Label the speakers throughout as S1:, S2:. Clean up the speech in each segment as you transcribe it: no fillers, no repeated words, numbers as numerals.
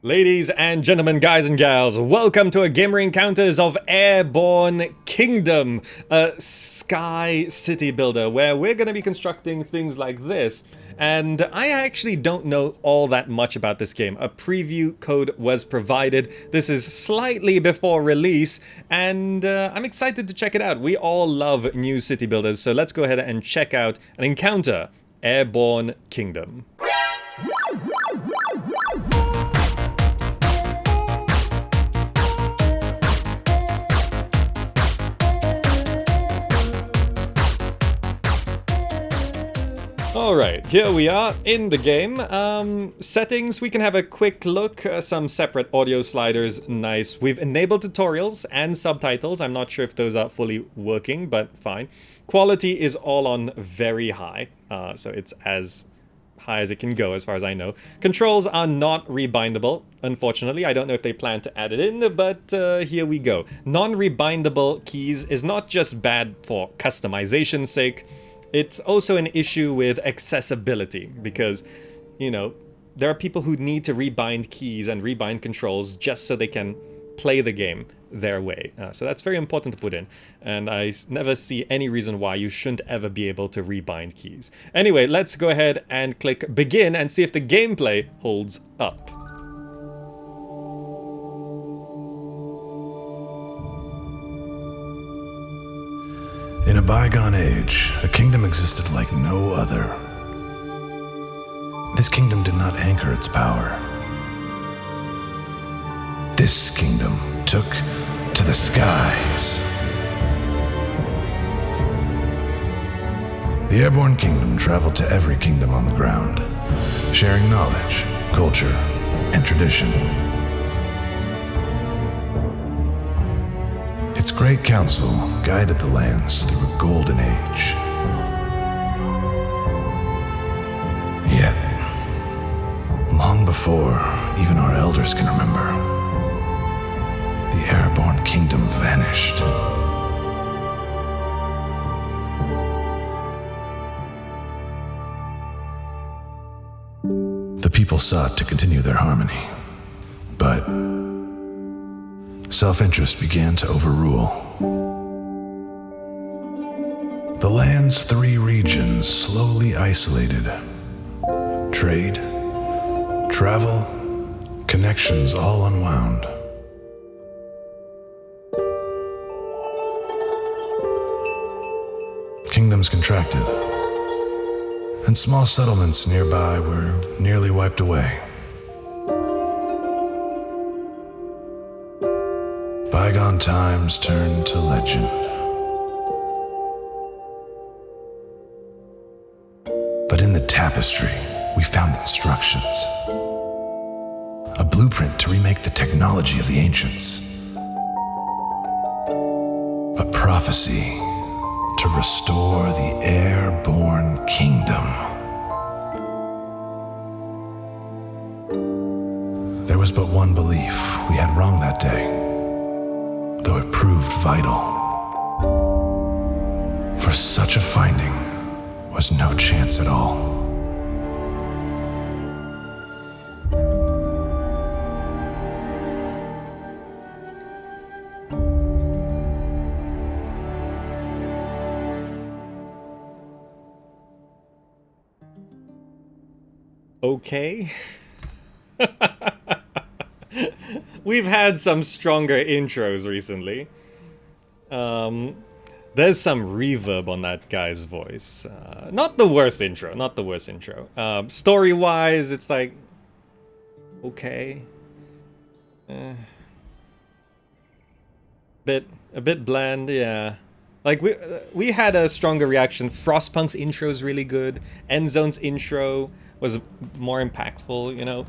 S1: Ladies and gentlemen, guys and gals, welcome to a gamer encounters of Airborne Kingdom, a sky city builder where we're going to be constructing things like this. And I actually don't know all that much about this game. A preview code was provided. This is slightly before release, and I'm excited to check it out. We all love new city builders, so let's go ahead and check out and encounter Airborne Kingdom. Alright, here we are in the game. Settings, we can have a quick look. Some separate audio sliders, nice. We've enabled tutorials and subtitles. I'm not sure if those are fully working, but fine. Quality is all on very high, so it's as high as it can go as far as I know. Controls are not rebindable, unfortunately. I don't know if they plan to add it in, but here we go. Non-rebindable keys is not just bad for customization's sake. It's also an issue with accessibility because, you know, there are people who need to rebind keys and rebind controls just so they can play the game their way. So that's very important to put in. And I never see any reason why you shouldn't ever be able to rebind keys. Anyway, let's go ahead and click begin and see if the gameplay holds up.
S2: In a bygone age, a kingdom existed like no other. This kingdom did not anchor its power. This kingdom took to the skies. The Airborne Kingdom traveled to every kingdom on the ground, sharing knowledge, culture, and tradition. Its great council guided the lands through a golden age. Yet, long before even our elders can remember, the Airborne Kingdom vanished. The people sought to continue their harmony, but self-interest began to overrule. The land's 3 regions slowly isolated. Trade, travel, connections all unwound. Kingdoms contracted, and small settlements nearby were nearly wiped away. Bygone times turned to legend. But in the tapestry, we found instructions. A blueprint to remake the technology of the ancients. A prophecy to restore the Airborne Kingdom. There was but one belief we had wrong that day, though it proved vital. For such a finding was no chance at all.
S1: Okay. We've had some stronger intros recently. There's some reverb on that guy's voice. Not the worst intro, not the worst intro. Story-wise, it's like, okay. A bit bland, yeah. Like, we had a stronger reaction. Frostpunk's intro is really good. Endzone's intro was more impactful, you know.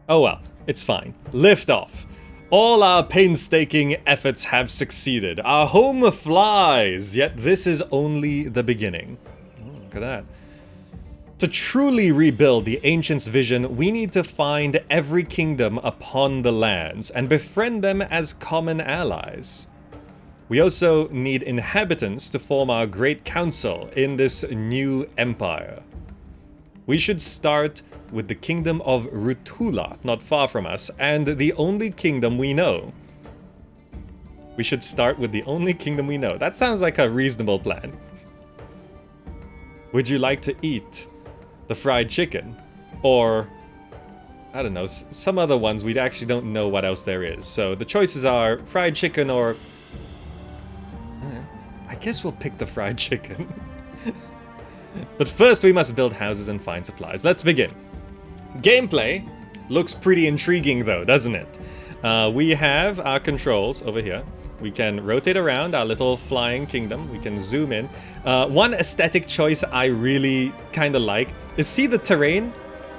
S1: Oh well, it's fine. Lift off. All our painstaking efforts have succeeded. Our home flies, yet this is only the beginning. Oh, look at that. To truly rebuild the Ancients' vision, we need to find every kingdom upon the lands and befriend them as common allies. We also need inhabitants to form our great council in this new empire. We should start with the kingdom of Rutula, not far from us, and the only kingdom we know. We should start with the only kingdom we know. That sounds like a reasonable plan. Would you like to eat the fried chicken? Or, I don't know, some other ones we actually don't know what else there is. So the choices are fried chicken or... I guess we'll pick the fried chicken. But first we must build houses and find supplies. Let's begin. Gameplay looks pretty intriguing though, doesn't it? We have our controls over here. We can rotate around our little flying kingdom. We can zoom in. One aesthetic choice I really kind of like is, see the terrain?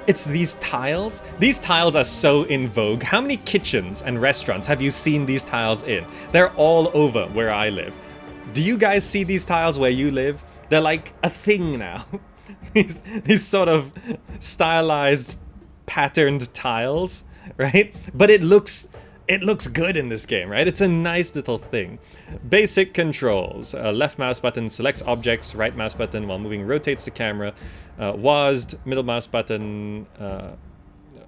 S1: It's these tiles. These tiles are so in vogue. How many kitchens and restaurants have you seen these tiles in? They're all over where I live. Do you guys see these tiles where you live? They're like a thing now. these sort of stylized, patterned tiles, right? But it looks good in this game, right? It's a nice little thing. Basic controls. Left mouse button selects objects. Right mouse button while moving rotates the camera. WASD, middle mouse button,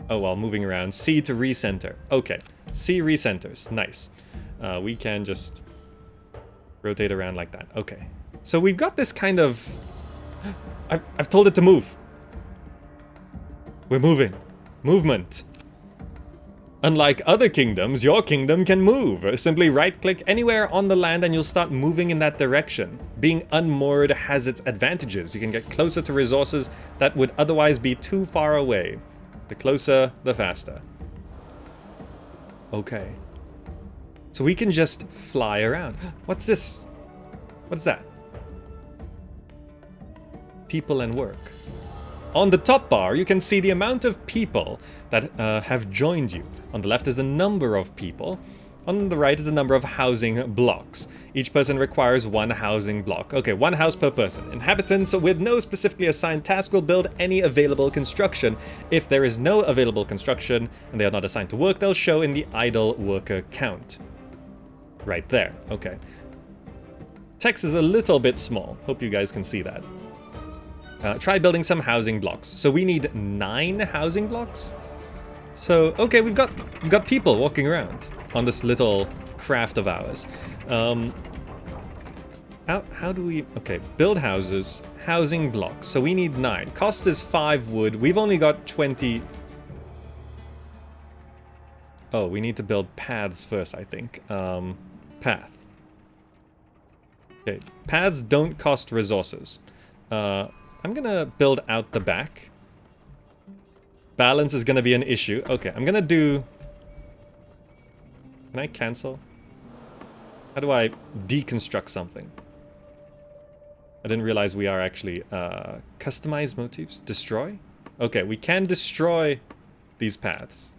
S1: while moving around. C to recenter. Okay, C recenters. Nice. We can just rotate around like that. Okay. So we've got this kind of... I've told it to move. We're moving. Movement. Unlike other kingdoms, your kingdom can move. Simply right-click anywhere on the land and you'll start moving in that direction. Being unmoored has its advantages. You can get closer to resources that would otherwise be too far away. The closer, the faster. Okay. So we can just fly around. What's this? What's that? People and work. On the top bar, you can see the amount of people that have joined you. On the left is the number of people. On the right is the number of housing blocks. Each person requires one housing block. Okay, one house per person. Inhabitants with no specifically assigned task will build any available construction. If there is no available construction and they are not assigned to work, they'll show in the idle worker count. Right there. Okay. Text is a little bit small. Hope you guys can see that. Try building some housing blocks. So we need 9 housing blocks. So okay, we've got people walking around on this little craft of ours. How do we? Okay, build houses, housing blocks. So we need 9. Cost is 5 wood. We've only got 20. Oh, we need to build paths first, I think. Path. Okay, paths don't cost resources. I'm gonna build out the back. Balance is gonna be an issue. Okay, I'm gonna do... Can I cancel? How do I deconstruct something? I didn't realize we are actually... customize motifs? Destroy? Okay, we can destroy these paths.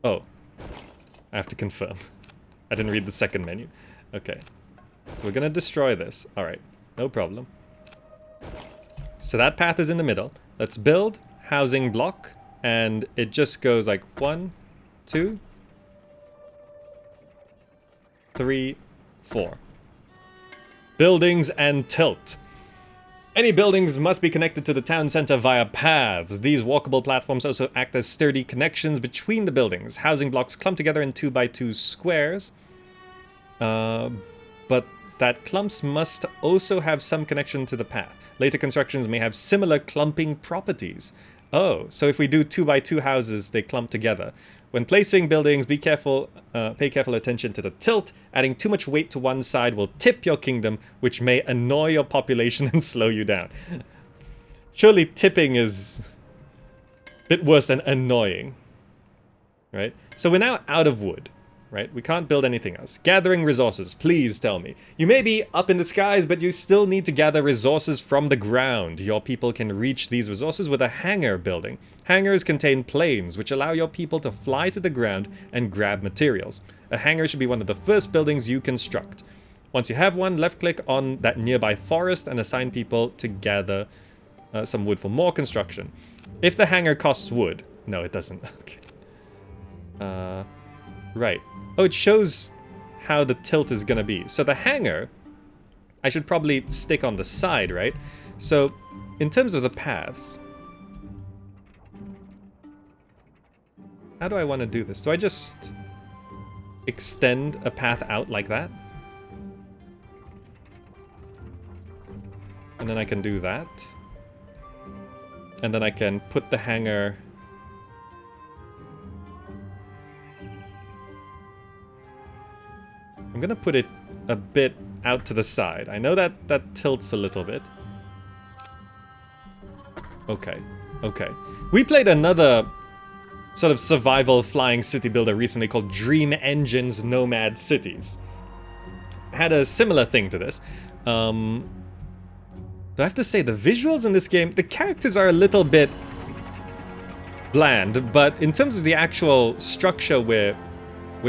S1: Oh. I have to confirm. I didn't read the second menu. Okay. So we're gonna destroy this. Alright, no problem. So that path is in the middle. Let's build housing block, and it just goes like 1, 2, 3, 4. Buildings and tilt. Any buildings must be connected to the town center via paths. These walkable platforms also act as sturdy connections between the buildings. Housing blocks clump together in 2x2 squares. But that clumps must also have some connection to the path. Later constructions may have similar clumping properties. Oh, so if we do 2x2 houses, they clump together. When placing buildings, be careful, pay careful attention to the tilt. Adding too much weight to one side will tip your kingdom, which may annoy your population and slow you down. Surely tipping is a bit worse than annoying, right? So we're now out of wood. Right? We can't build anything else. Gathering resources, please tell me. You may be up in the skies, but you still need to gather resources from the ground. Your people can reach these resources with a hangar building. Hangars contain planes, which allow your people to fly to the ground and grab materials. A hangar should be one of the first buildings you construct. Once you have one, left-click on that nearby forest and assign people to gather some wood for more construction. If the hangar costs wood... No, it doesn't. Okay. Right. Oh, it shows how the tilt is gonna be. So the hangar, I should probably stick on the side, right? So, in terms of the paths, how do I want to do this? Do I just extend a path out like that? And then I can do that. And then I can put the hangar... I'm gonna put it a bit out to the side. I know that that tilts a little bit. Okay, okay. We played another sort of survival flying city builder recently called Dream Engine's Nomad Cities. Had a similar thing to this. I have to say, the visuals in this game, the characters are a little bit bland, but in terms of the actual structure we're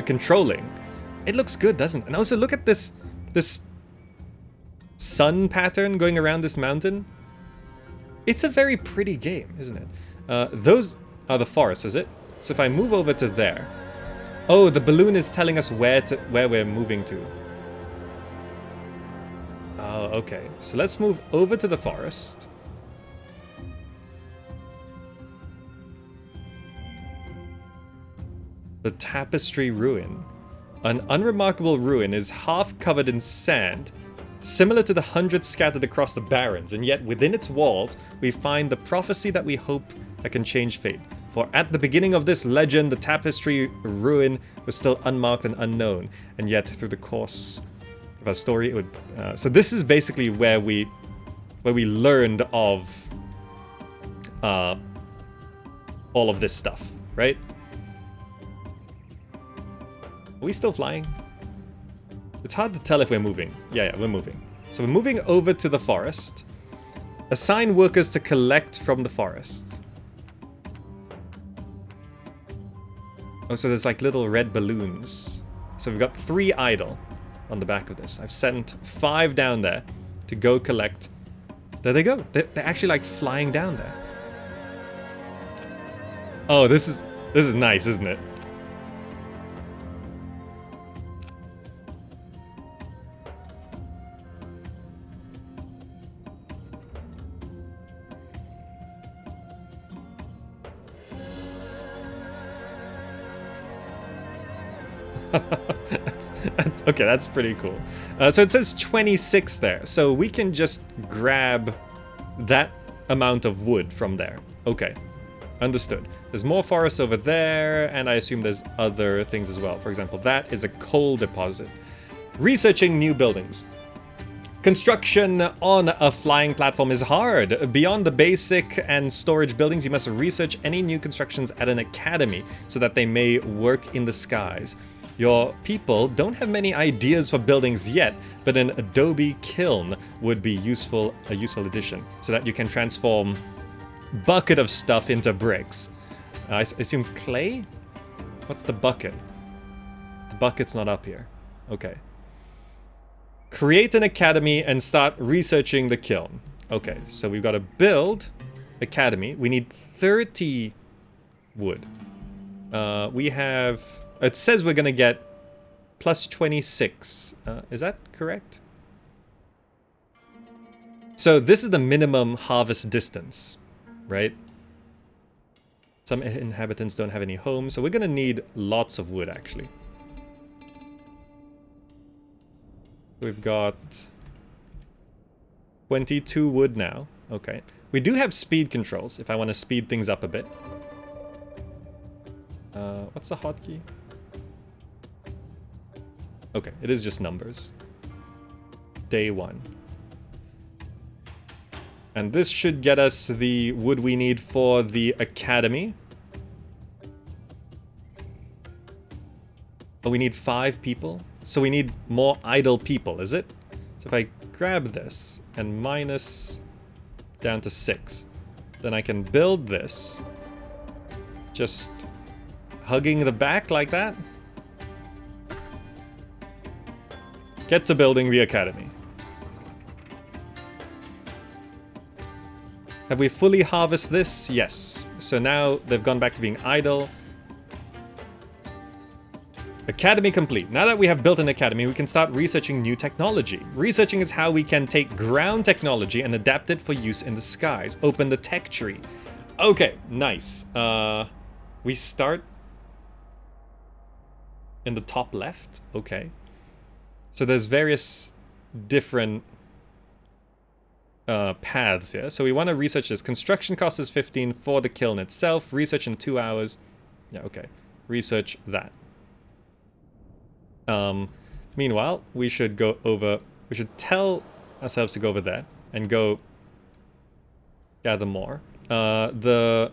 S1: controlling, it looks good, doesn't it? And also look at this sun pattern going around this mountain. It's a very pretty game, isn't it? Those are the forests, is it? So if I move over to there... Oh, the balloon is telling us where we're moving to. Oh, okay. So let's move over to the forest. The Tapestry Ruin. An unremarkable ruin is half covered in sand, similar to the hundreds scattered across the barrens, and yet within its walls we find the prophecy that we hope that can change fate. For at the beginning of this legend, the Tapestry Ruin was still unmarked and unknown, and yet through the course of our story, it would. So this is basically where we learned of all of this stuff, right? Are we still flying? It's hard to tell if we're moving. Yeah, we're moving. So we're moving over to the forest. Assign workers to collect from the forest. Oh, so there's like little red balloons. So we've got 3 idle on the back of this. I've sent 5 down there to go collect. There they go. They're actually like flying down there. Oh, this is nice, isn't it? Okay, that's pretty cool. So it says 26 there, so we can just grab that amount of wood from there. Okay, understood. There's more forest over there, and I assume there's other things as well. For example, that is a coal deposit. Researching new buildings. Construction on a flying platform is hard. Beyond the basic and storage buildings, you must research any new constructions at an academy so that they may work in the skies. Your people don't have many ideas for buildings yet, but an adobe kiln would be a useful addition so that you can transform bucket of stuff into bricks. I assume clay? What's the bucket? The bucket's not up here. Okay. Create an academy and start researching the kiln. Okay, so we've got to build academy. We need 30 wood. We have... It says we're going to get plus 26. Is that correct? So this is the minimum harvest distance, right? Some inhabitants don't have any homes, so we're going to need lots of wood, actually. We've got 22 wood now. Okay. We do have speed controls, if I want to speed things up a bit. What's the hotkey? Okay, it is just numbers. Day 1. And this should get us the wood we need for the academy. Oh, we need 5 people? So we need more idle people, is it? So if I grab this and minus down to 6, then I can build this. Just hugging the back like that. Get to building the academy. Have we fully harvested this? Yes. So now they've gone back to being idle. Academy complete. Now that we have built an academy, we can start researching new technology. Researching is how we can take ground technology and adapt it for use in the skies. Open the tech tree. Okay, nice. We start in the top left. Okay. So there's various different paths here. So we want to research this. Construction cost is 15 for the kiln itself. Research in 2 hours. Yeah, okay. Research that. Meanwhile, we should tell ourselves to go over there and go gather more. The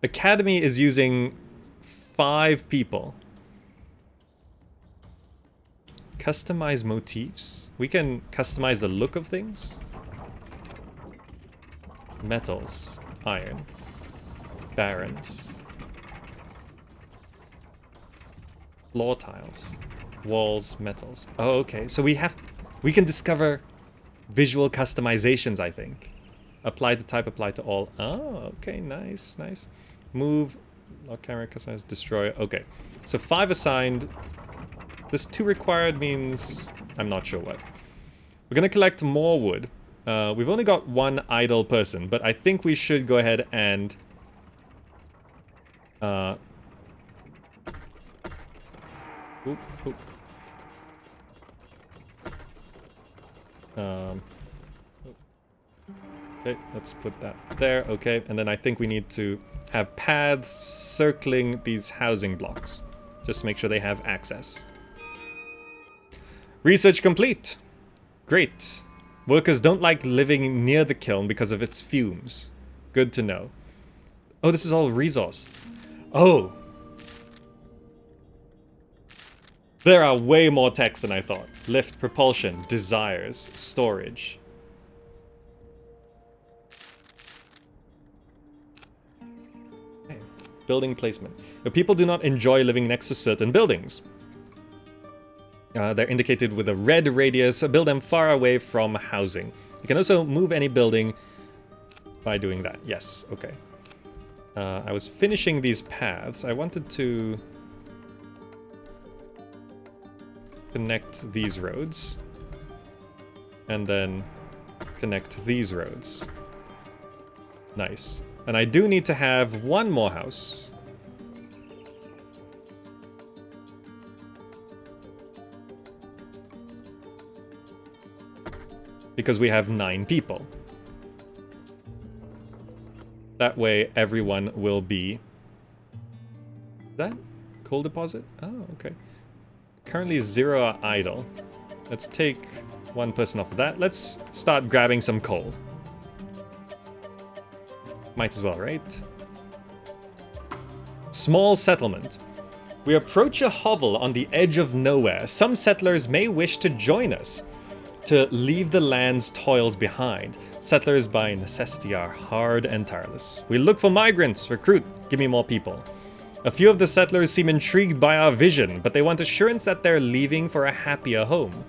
S1: academy is using 5 people. Customize motifs. We can customize the look of things. Metals, iron, barons. Floor tiles, walls, metals. Oh, okay. So we can discover visual customizations, I think. Apply to type, apply to all. Oh, okay. Nice, nice. Move, lock camera, customize, destroy. Okay. So 5 assigned. This 2 required means I'm not sure what. We're gonna collect more wood. We've only got 1 idle person, but I think we should go ahead and Oop, oop. Okay, let's put that there. Okay, and then I think we need to have paths circling these housing blocks. Just to make sure they have access. Research complete. Great. Workers don't like living near the kiln because of its fumes. Good to know. Oh, this is all resource. Oh. There are way more techs than I thought. Lift, propulsion, desires, storage. Okay. Building placement. But people do not enjoy living next to certain buildings. They're indicated with a red radius. Build them far away from housing. You can also move any building by doing that. Yes, okay. I was finishing these paths. I wanted to connect these roads and then connect these roads. Nice. And I do need to have 1 more house. Because we have 9 people. That way everyone will be... Is that coal deposit? Oh, okay. Currently 0 are idle. Let's take 1 person off of that. Let's start grabbing some coal. Might as well, right? Small settlement. We approach a hovel on the edge of nowhere. Some settlers may wish to join us, to leave the land's toils behind. Settlers by necessity are hard and tireless. We look for migrants. Recruit. Give me more people. A few of the settlers seem intrigued by our vision, but they want assurance that they're leaving for a happier home.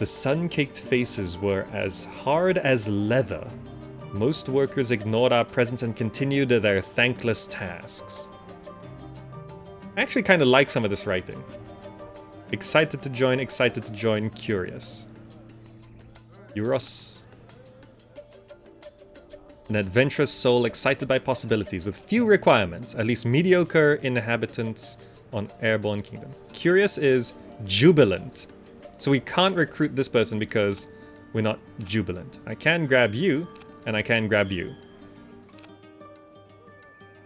S1: The sun-caked faces were as hard as leather. Most workers ignored our presence and continued their thankless tasks. I actually kind of like some of this writing. Excited to join, curious. Euros. An adventurous soul excited by possibilities with few requirements, at least mediocre inhabitants on Airborne Kingdom. Curious is jubilant. So we can't recruit this person because we're not jubilant. I can grab you, and I can grab you.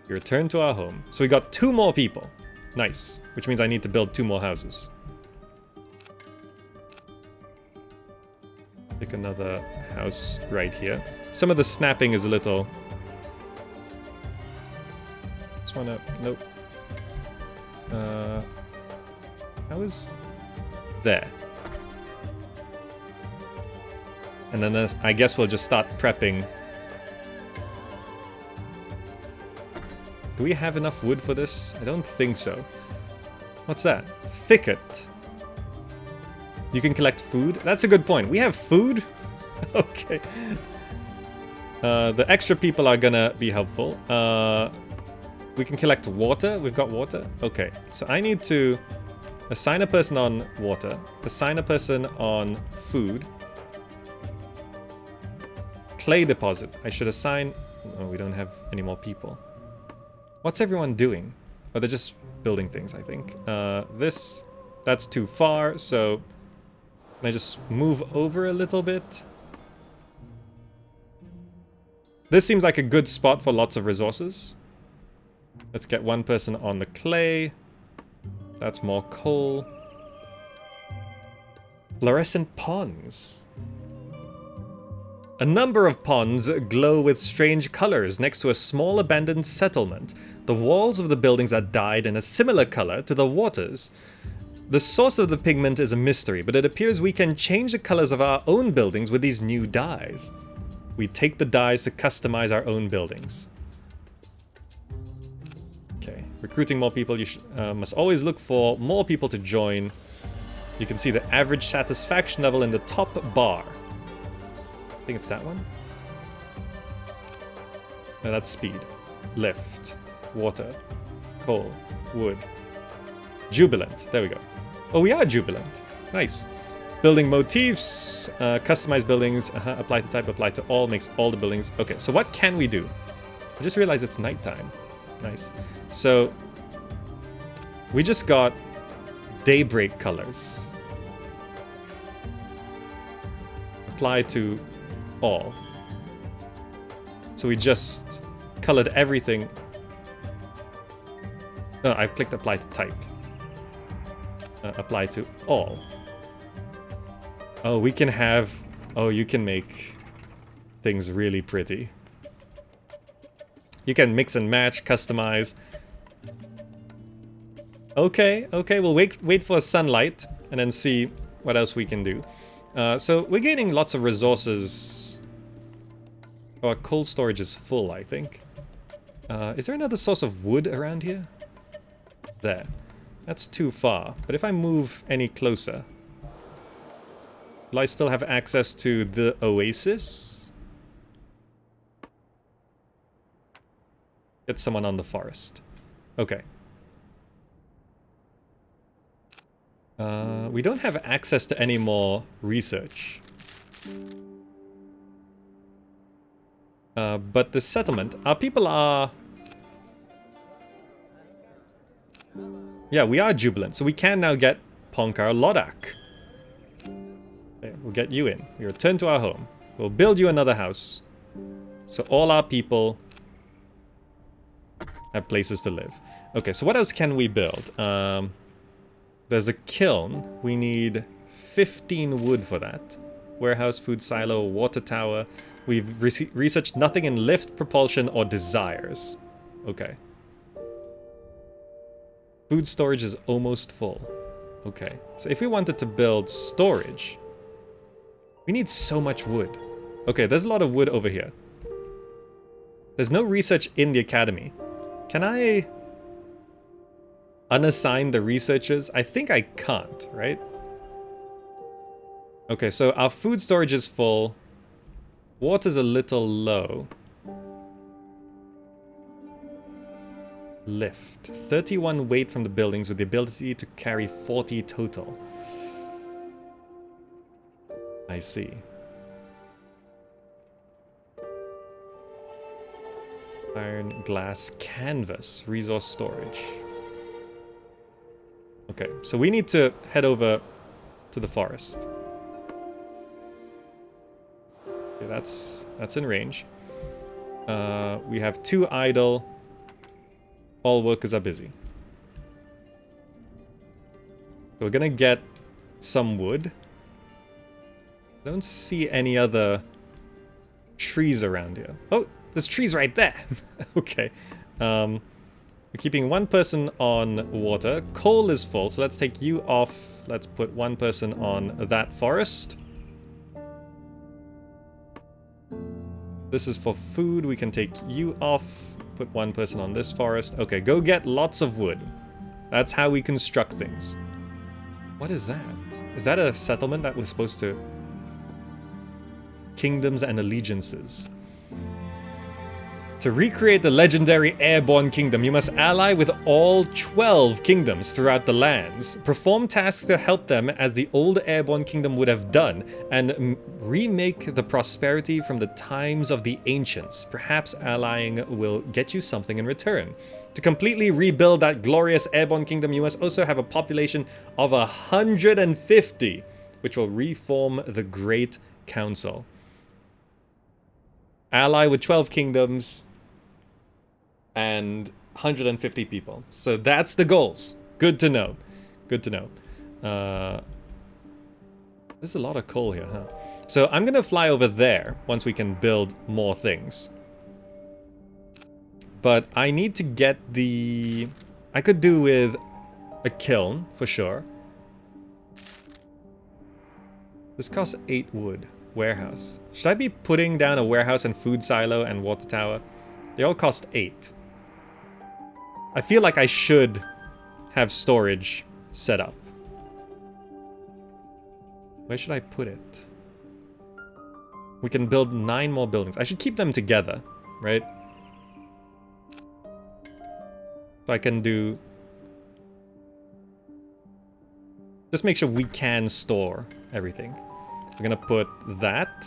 S1: You return to our home. So we got 2 more people. Nice. Which means I need to build 2 more houses. Pick another house right here. Some of the snapping is a little... Just wanna... Nope. How is... There. And then there's, I guess we'll just start prepping. Do we have enough wood for this? I don't think so. What's that? Thicket. You can collect food. That's a good point. We have food? Okay. The extra people are gonna be helpful. We can collect water. We've got water. Okay, so I need to assign a person on water, assign a person on food. Clay deposit. I should assign... Oh, we don't have any more people. What's everyone doing? Oh, they're just building things, I think. That's too far, so... Can I just move over a little bit? This seems like a good spot for lots of resources. Let's get one person on the clay. That's more coal. Fluorescent ponds. A number of ponds glow with strange colors next to a small abandoned settlement. The walls of the buildings are dyed in a similar color to the waters. The source of the pigment is a mystery, but it appears we can change the colors of our own buildings with these new dyes. We take the dyes to customize our own buildings. Okay, recruiting more people. You must always look for more people to join. You can see the average satisfaction level in the top bar. I think it's that one. No, that's speed. Lift. Water. Coal. Wood. Jubilant. There we go. Oh, we are jubilant. Nice. Building motifs. Customize buildings. Apply to type. Apply to all. Makes all the buildings. Okay, so what can we do? I just realized it's nighttime. Nice. So, we just got daybreak colors. Apply to all. So we just colored everything. Oh, I've clicked apply to type. Apply to all. Oh, we can have... Oh, you can make things really pretty. You can mix and match, customize. Okay, okay, we'll wait for sunlight and then see what else we can do. So we're gaining lots of resources. Our coal storage is full, I think. Is there another source of wood around here? There. That's too far. But if I move any closer, will I still have access to the oasis? Get someone on the forest. Okay. We don't have access to any more research. But the settlement, our people are... Yeah, we are jubilant, so we can now get Ponkar Lodak. Okay, we'll get you in. We return to our home. We'll build you another house. So all our people have places to live. Okay, so what else can we build? There's a kiln. We need 15 wood for that. Warehouse, food silo, water tower. We've researched nothing in lift, propulsion, or desires. Okay. Food storage is almost full. Okay. So if we wanted to build storage, we need so much wood. Okay, there's a lot of wood over here. There's no research in the academy. Can I unassign the researchers? I think I can't, right? Okay, so our food storage is full. Water's a little low. Lift. 31 weight from the buildings with the ability to carry 40 total. I see. Iron, glass, canvas, resource storage. Okay, so we need to head over to the forest. Okay, that's in range. We have 2 idle. All workers are busy. So we're gonna get some wood. I don't see any other trees around here. Oh, there's trees right there. Okay. We're keeping 1 person on water. Coal is full, so let's take you off. Let's put 1 person on that forest. This is for food. We can take you off. Put 1 person on this forest. Okay, go get lots of wood. That's how we construct things. What is that? Is that a settlement that we're supposed to... Kingdoms and allegiances. To recreate the legendary Airborne kingdom, you must ally with all 12 kingdoms throughout the lands. Perform tasks to help them as the old Airborne kingdom would have done, and remake the prosperity from the times of the ancients. Perhaps allying will get you something in return. To completely rebuild that glorious Airborne kingdom, you must also have a population of 150, which will reform the Great Council. Ally with 12 kingdoms and 150 people. So that's the goals. Good to know. Good to know. There's a lot of coal here, huh? So I'm gonna fly over there once we can build more things. But I need to get the... I could do with a kiln, for sure. This costs 8 wood. Warehouse. Should I be putting down a warehouse and food silo and water tower? They all cost 8. I feel like I should have storage set up. Where should I put it? We can build 9 more buildings. I should keep them together, right? So I can do... Just make sure we can store everything. We're gonna put that.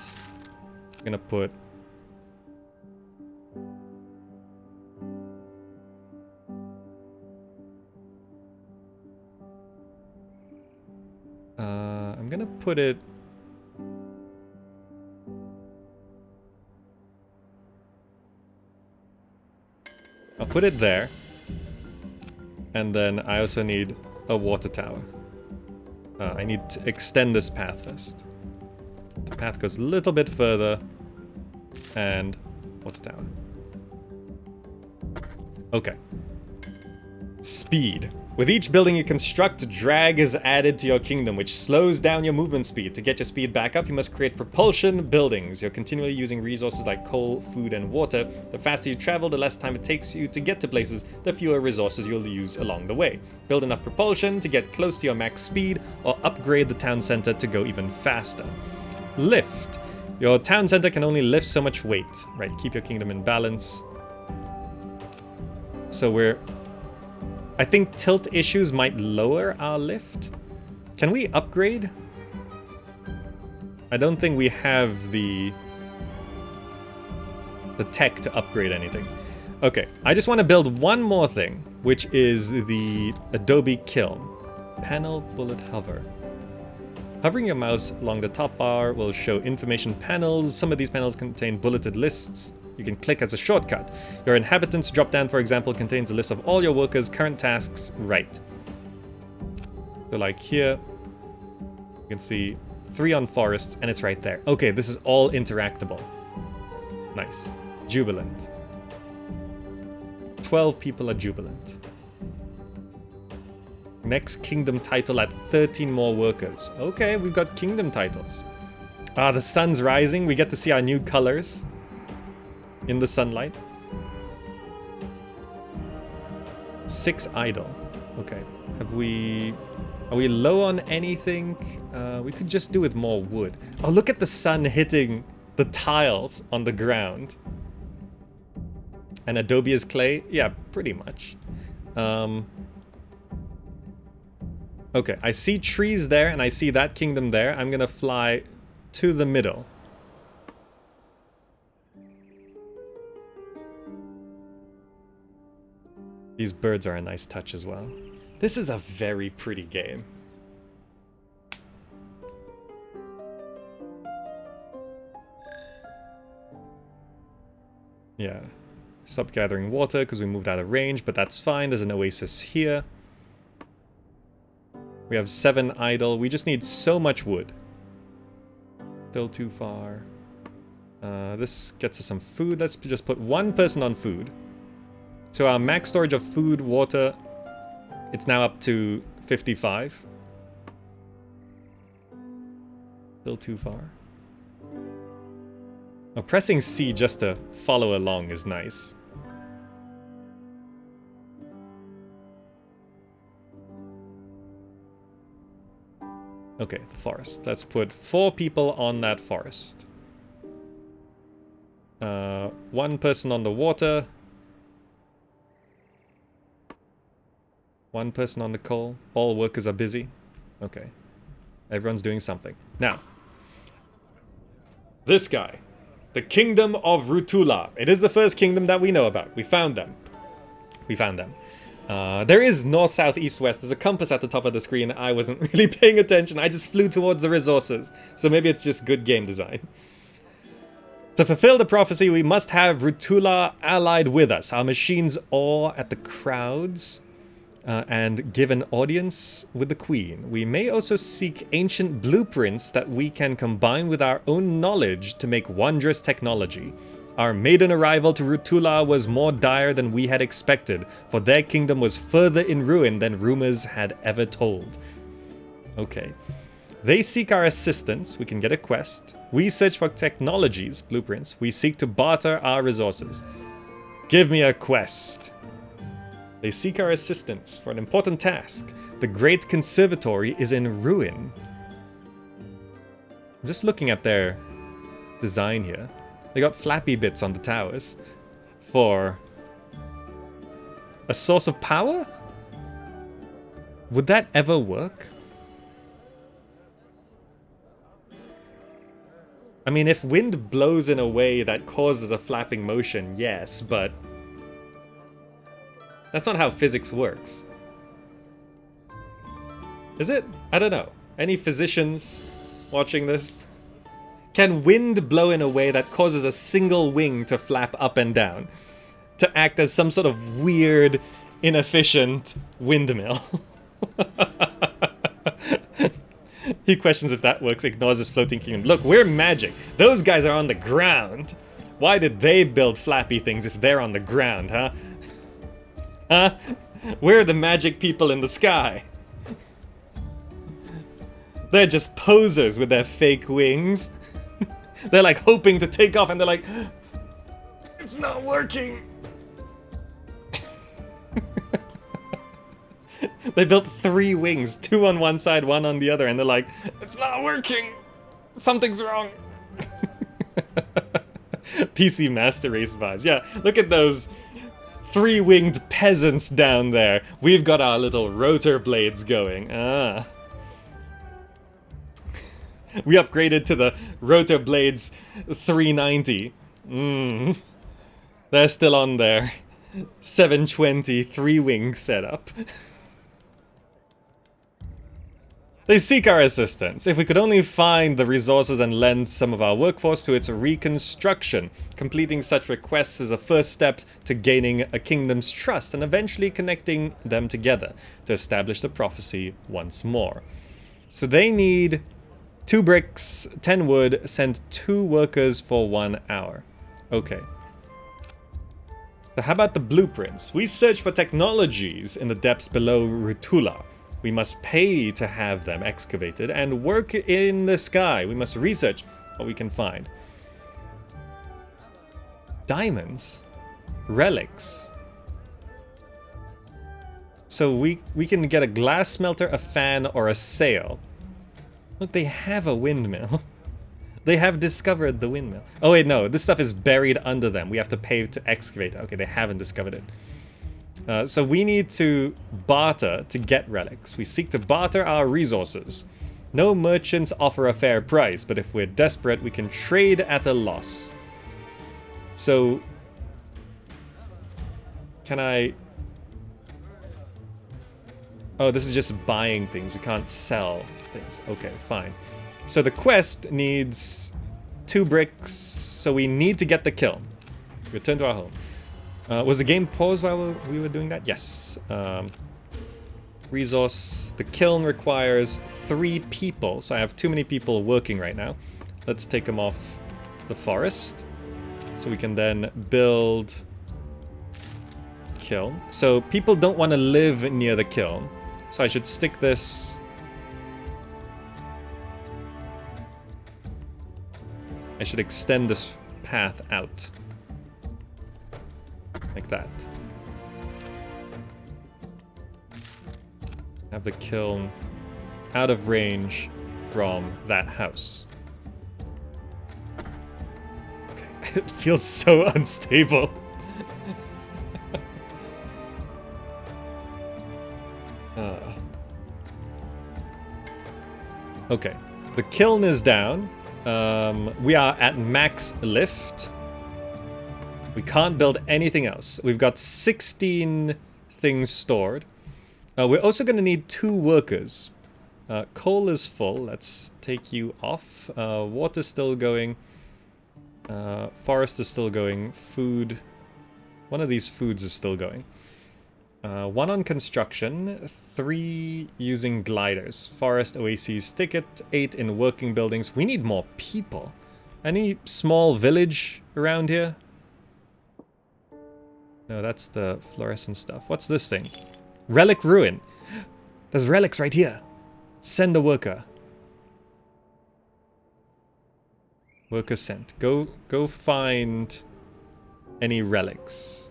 S1: We're gonna put... I'm gonna put it... I'll put it there. And then I also need a water tower. I need to extend this path first. The path goes a little bit further. And water tower. Okay. Speed. With each building you construct, drag is added to your kingdom, which slows down your movement speed. To get your speed back up, you must create propulsion buildings. You're continually using resources like coal, food, and water. The faster you travel, the less time it takes you to get to places, the fewer resources you'll use along the way. Build enough propulsion to get close to your max speed, or upgrade the town center to go even faster. Lift. Your town center can only lift so much weight, right? Keep your kingdom in balance. So I think tilt issues might lower our lift. Can we upgrade? I don't think we have the tech to upgrade anything. Okay, I just want to build one more thing, which is the Adobe Kiln. Panel bullet hover. Hovering your mouse along the top bar will show information panels. Some of these panels contain bulleted lists you can click as a shortcut. Your inhabitants drop-down, for example, contains a list of all your workers' current tasks. Right. So like here, you can see 3 on forests, and it's right there. Okay, this is all interactable. Nice. Jubilant. 12 people are jubilant. Next kingdom title at 13 more workers. Okay, we've got kingdom titles. Ah, the sun's rising. We get to see our new colors in the sunlight. 6 idle. Okay. Are we low on anything? We could just do with more wood. Oh, look at the sun hitting the tiles on the ground. And Adobe is clay? Yeah, pretty much. Okay, I see trees there, and I see that kingdom there. I'm gonna fly to the middle. These birds are a nice touch as well. This is a very pretty game. Yeah. Stop gathering water because we moved out of range, but that's fine. There's an oasis here. We have 7 idle. We just need so much wood. Still too far. This gets us some food. Let's just put 1 person on food. So our max storage of food, water, it's now up to 55. Still too far. Oh, pressing C just to follow along is nice. Okay, the forest. Let's put 4 people on that forest. One person on the water. One person on the coal. All workers are busy. Okay. Everyone's doing something. Now, this guy. The Kingdom of Rutula. It is the first kingdom that we know about. We found them. We found them. There is north, south, east, west. There's a compass at the top of the screen. I wasn't really paying attention. I just flew towards the resources. So maybe it's just good game design. To fulfill the prophecy, we must have Rutula allied with us. Our machines awe at the crowds and give an audience with the queen. We may also seek ancient blueprints that we can combine with our own knowledge to make wondrous technology. Our maiden arrival to Rutula was more dire than we had expected, for their kingdom was further in ruin than rumors had ever told. Okay. They seek our assistance. We can get a quest. We search for technologies, blueprints. We seek to barter our resources. Give me a quest. They seek our assistance for an important task. The Great Conservatory is in ruin. I'm just looking at their design here. They got flappy bits on the towers for a source of power? Would that ever work? I mean, if wind blows in a way that causes a flapping motion, yes, but that's not how physics works. Is it? I don't know. Any physicians watching this? Can wind blow in a way that causes a single wing to flap up and down? To act as some sort of weird, inefficient windmill? He questions if that works, ignores his floating kingdom. Look, we're magic. Those guys are on the ground. Why did they build flappy things if they're on the ground, huh? Huh? We're the magic people in the sky. They're just posers with their fake wings. They're like hoping to take off and they're like, it's not working. They built 3 wings, 2 on one side, 1 on the other, and they're like, it's not working. Something's wrong. PC Master Race vibes. Yeah, look at those 3-winged peasants down there. We've got our little rotor blades going. Ah. We upgraded to the rotor blades 390. They're still on there. 720 3-wing setup. They seek our assistance. If we could only find the resources and lend some of our workforce to its reconstruction. Completing such requests is a first step to gaining a kingdom's trust and eventually connecting them together to establish the prophecy once more. So they need 2 bricks, 10 wood, send 2 workers for 1 hour. Okay. So how about the blueprints? We search for technologies in the depths below Rutula. We must pay to have them excavated and work in the sky. We must research what we can find. Diamonds? Relics? So we can get a glass smelter, a fan, or a sail. Look, they have a windmill. They have discovered the windmill. Oh wait, no, this stuff is buried under them. We have to pay to excavate. Okay, they haven't discovered it. So we need to barter to get relics. We seek to barter our resources. No merchants offer a fair price, but if we're desperate, we can trade at a loss. So, can I... Oh, this is just buying things. We can't sell things. Okay, fine. So the quest needs 2 bricks, so we need to get the kiln. Return to our home. Was the game paused while we were doing that? Yes. Resource. The kiln requires 3 people, so I have too many people working right now. Let's take them off the forest, so we can then build kiln. So people don't want to live near the kiln, so I should stick this... I should extend this path out. Like that. Have the kiln out of range from that house. Okay. It feels so unstable. Okay, the kiln is down. We are at max lift. We can't build anything else. We've got 16 things stored. We're also going to need 2 workers. Coal is full. Let's take you off. Water's still going. Forest is still going. Food. One of these foods is still going. 1 on construction. 3 using gliders. Forest, oases, thicket. 8 in working buildings. We need more people. Any small village around here? No, that's the fluorescent stuff. What's this thing? Relic ruin. There's relics right here. Send a worker. Worker sent. Go find any relics.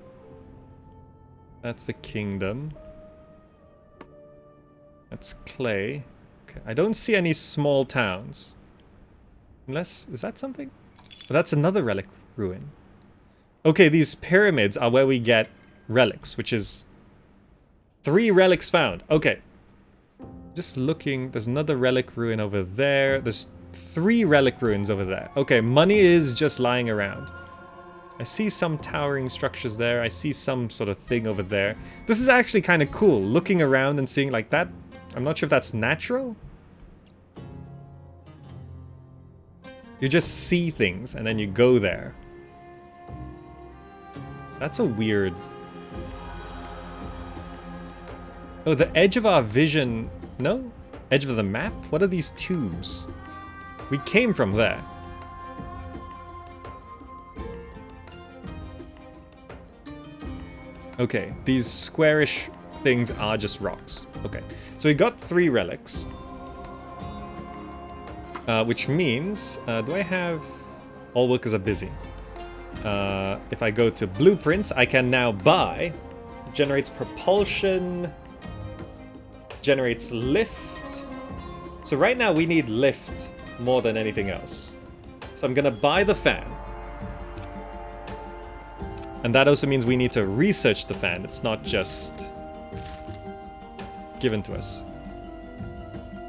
S1: That's the kingdom. That's clay. Okay. I don't see any small towns. Unless, is that something? Oh, that's another relic ruin. Okay, these pyramids are where we get relics, which is 3 relics found. Okay. Just looking, there's another relic ruin over there. There's 3 relic ruins over there. Okay, money is just lying around. I see some towering structures there. I see some sort of thing over there. This is actually kind of cool, looking around and seeing like that. I'm not sure if that's natural. You just see things and then you go there. That's a weird... Oh, the edge of our vision... No? Edge of the map? What are these tubes? We came from there. Okay, these squarish things are just rocks. Okay, so we got 3 relics. Which means... do I have... All workers are busy. If I go to blueprints, I can now buy. Generates propulsion. Generates lift. So right now we need lift more than anything else. So I'm gonna buy the fan. And that also means we need to research the fan. It's not just given to us.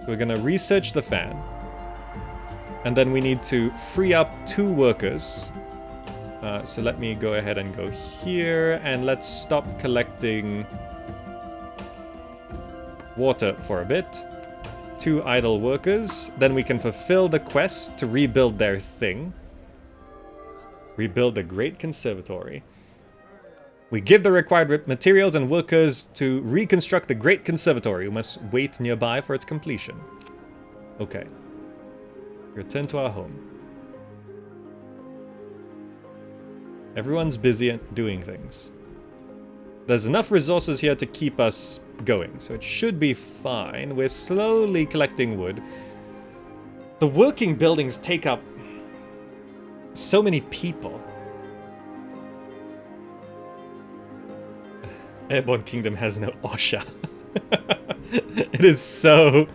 S1: We're gonna research the fan. And then we need to free up 2 workers. So let me go ahead and go here, and let's stop collecting water for a bit. 2 idle workers. Then we can fulfill the quest to rebuild their thing. Rebuild the Great Conservatory. We give the required materials and workers to reconstruct the Great Conservatory. We must wait nearby for its completion. Okay. Return to our home. Everyone's busy doing things. There's enough resources here to keep us going, so it should be fine. We're slowly collecting wood. The working buildings take up so many people. Airborne Kingdom has no OSHA. It is so...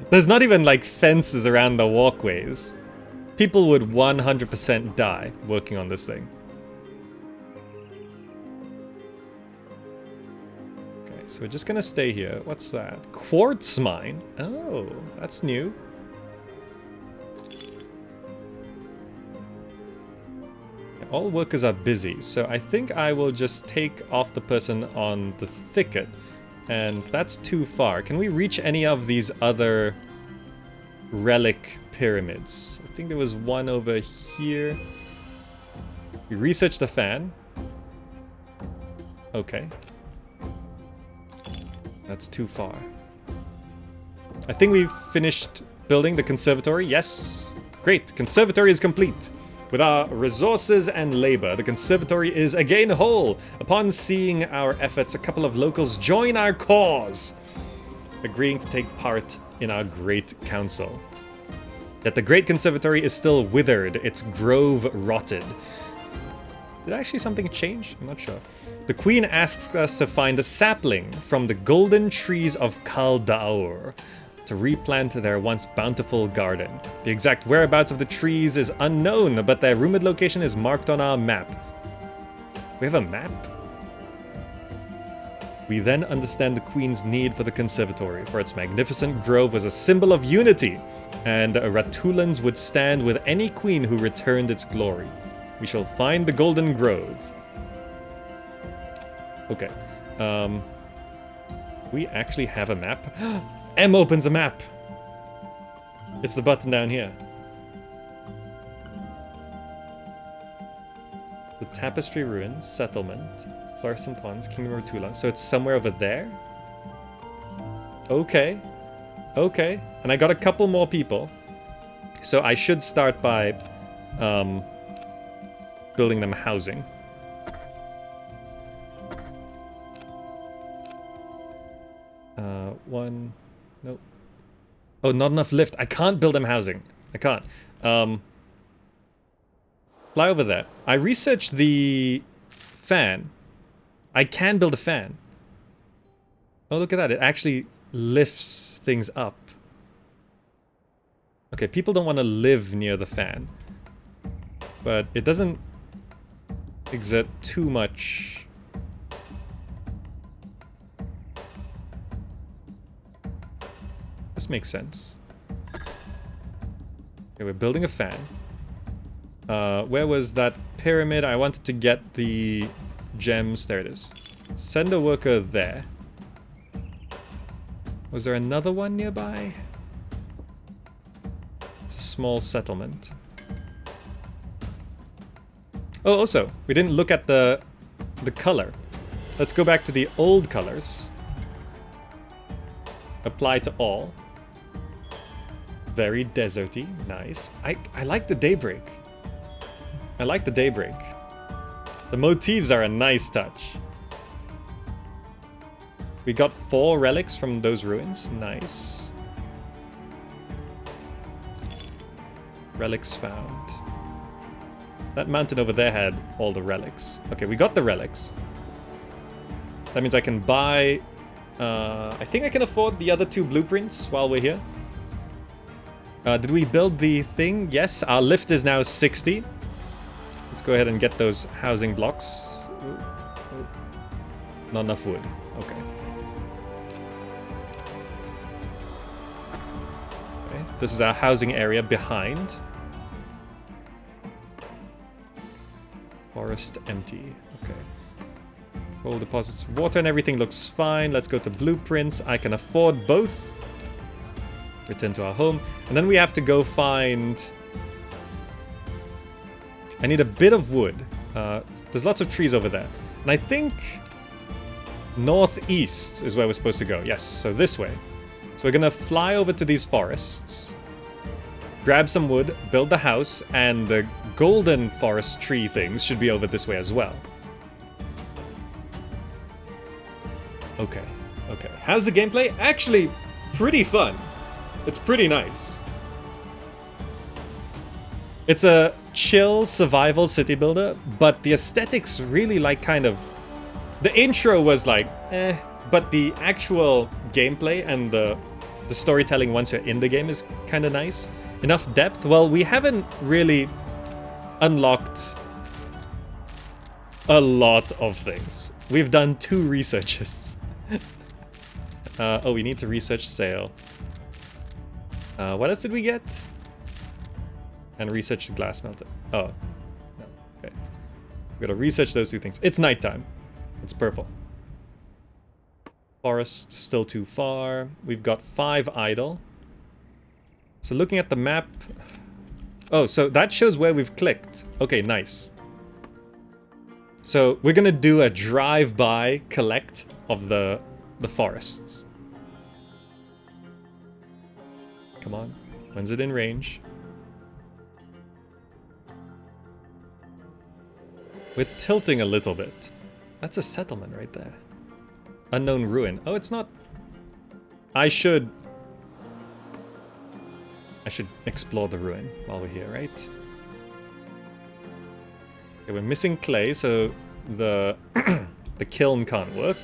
S1: There's not even like fences around the walkways. People would 100% die working on this thing. Okay, so we're just gonna stay here. What's that? Quartz mine? Oh, that's new. All workers are busy, so I think I will just take off the person on the thicket. And that's too far. Can we reach any of these other relic pyramids? I think there was one over here. We researched the fan. Okay. That's too far. I think we've finished building the conservatory. Yes. Great. Conservatory is complete. With our resources and labor, the conservatory is again whole. Upon seeing our efforts, a couple of locals join our cause, agreeing to take part in our great council. That the great conservatory is still withered, its grove rotted. Did actually something change? I'm not sure. The queen asks us to find a sapling from the golden trees of Kaldaur. to replant their once bountiful garden. The exact whereabouts of the trees is unknown, but their rumored location is marked on our map. We have a map? We then understand the Queen's need for the conservatory, for its magnificent grove was a symbol of unity, and Ratulans would stand with any queen who returned its glory. We shall find the Golden Grove. Okay. We actually have a map. M opens a map! It's the button down here. The Tapestry Ruins, Settlement, Fluorescent Ponds, Kingdom of Ratula. So it's somewhere over there? Okay. Okay. And I got a couple more people. So I should start by building them housing. One. Nope. Oh, not enough lift. I can't build them housing. I can't. Fly over there. I researched the fan. I can build a fan. Oh, look at that. It actually lifts things up. Okay, people don't want to live near the fan. But it doesn't exert too much. This makes sense. Okay, we're building a fan. Where was that pyramid? I wanted to get the gems. There it is. Send a worker there. Was there another one nearby? It's a small settlement. Oh, also, we didn't look at the color. Let's go back to the old colors. Apply to all. Very deserty. Nice. I like the daybreak. I like the daybreak. The motifs are a nice touch. We got 4 relics from those ruins. Nice. Relics found. That mountain over there had all the relics. Okay, we got the relics. That means I can buy... I think I can afford the other 2 blueprints while we're here. Did we build the thing? Yes, our lift is now 60. Let's go ahead and get those housing blocks. Ooh, ooh. Not enough wood. Okay. Okay. This is our housing area behind. Forest empty. Okay. Coal deposits, water and everything looks fine. Let's go to blueprints. I can afford both. Return to our home. And then we have to go find... I need a bit of wood. There's lots of trees over there. And I think... northeast is where we're supposed to go. Yes, so this way. So we're gonna fly over to these forests. Grab some wood, build the house, and the golden forest tree things should be over this way as well. Okay, okay. How's the gameplay? Actually, pretty fun. It's pretty nice. It's a chill survival city builder, but the aesthetics really like kind of... The intro was like, eh, but the actual gameplay and the storytelling once you're in the game is kind of nice. Enough depth? Well, we haven't really unlocked a lot of things. We've done 2 researches. Oh, we need to research sail. What else did we get? And research the glass melter. Oh, no. Okay. We gotta research those 2 things. It's nighttime. It's purple. Forest, still too far. We've got 5 idle. So looking at the map... Oh, so that shows where we've clicked. Okay, nice. So we're gonna do a drive-by collect of the forests. Come on. When's it in range? We're tilting a little bit. That's a settlement right there. Unknown ruin. Oh, it's not... I should explore the ruin while we're here, right? Okay, we're missing clay, so the the kiln can't work.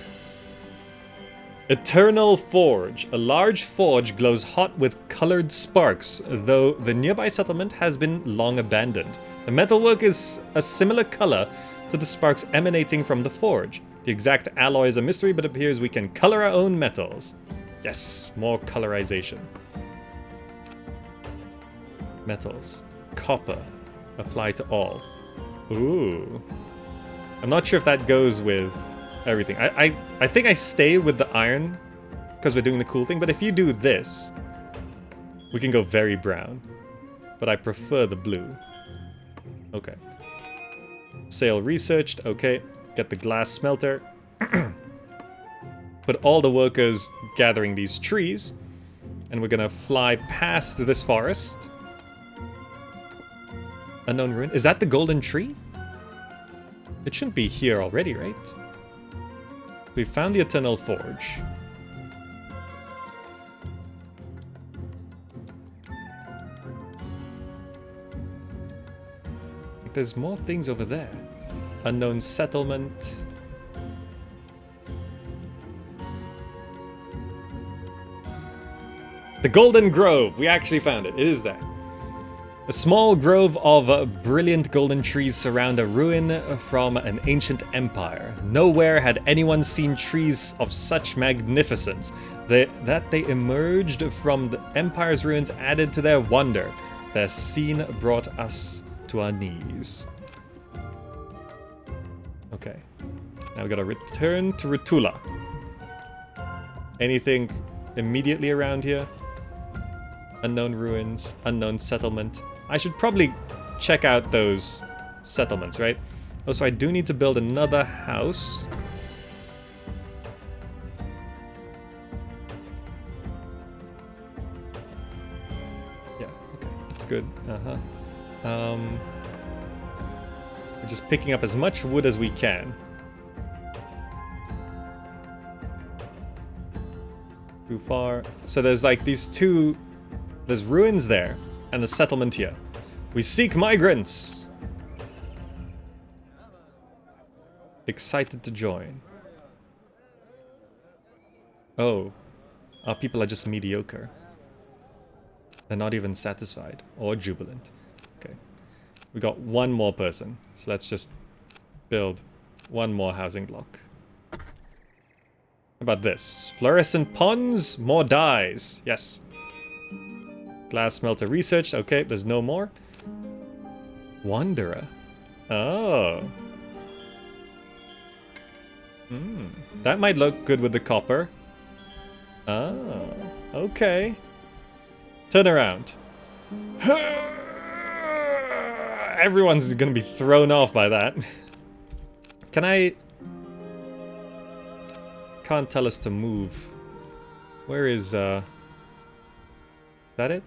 S1: Eternal Forge. A large forge glows hot with colored sparks, though the nearby settlement has been long abandoned. The metalwork is a similar color to the sparks emanating from the forge. The exact alloy is a mystery, but it appears we can color our own metals. Yes, more colorization. Metals. Copper. Apply to all. Ooh. I'm not sure if that goes with everything. I think I stay with the iron because we're doing the cool thing, but if you do this, we can go very brown. But I prefer the blue. Okay. Sale researched. Okay. Get the glass smelter. Put all the workers gathering these trees. And we're gonna fly past this forest. Unknown ruin. Is that the golden tree? It shouldn't be here already, right? We found the Eternal Forge. There's more things over there. Unknown settlement. The Golden Grove. We actually found it. It is there. A small grove of brilliant golden trees surround a ruin from an ancient empire. Nowhere had anyone seen trees of such magnificence. That they emerged from the empire's ruins added to their wonder. Their scene brought us to our knees. Okay. Now we gotta return to Rutula. Anything immediately around here? Unknown ruins, unknown settlement. I should probably check out those settlements, right? Oh, so I do need to build another house. Yeah, okay, that's good. We're just picking up as much wood as we can. Too far. So there's like these two... There's ruins there, and a settlement here. We seek migrants! Excited to join. Oh. Our people are just mediocre. They're not even satisfied or jubilant. Okay. We got one more person, so let's just build one more housing block. How about this? Fluorescent ponds, more dyes. Yes. Glass smelter researched. Okay, there's no more. Wanderer. Oh. That might look good with the copper. Oh, okay. Turn around. Everyone's gonna be thrown off by that. Can I... Can't tell us to move. Where is, that it?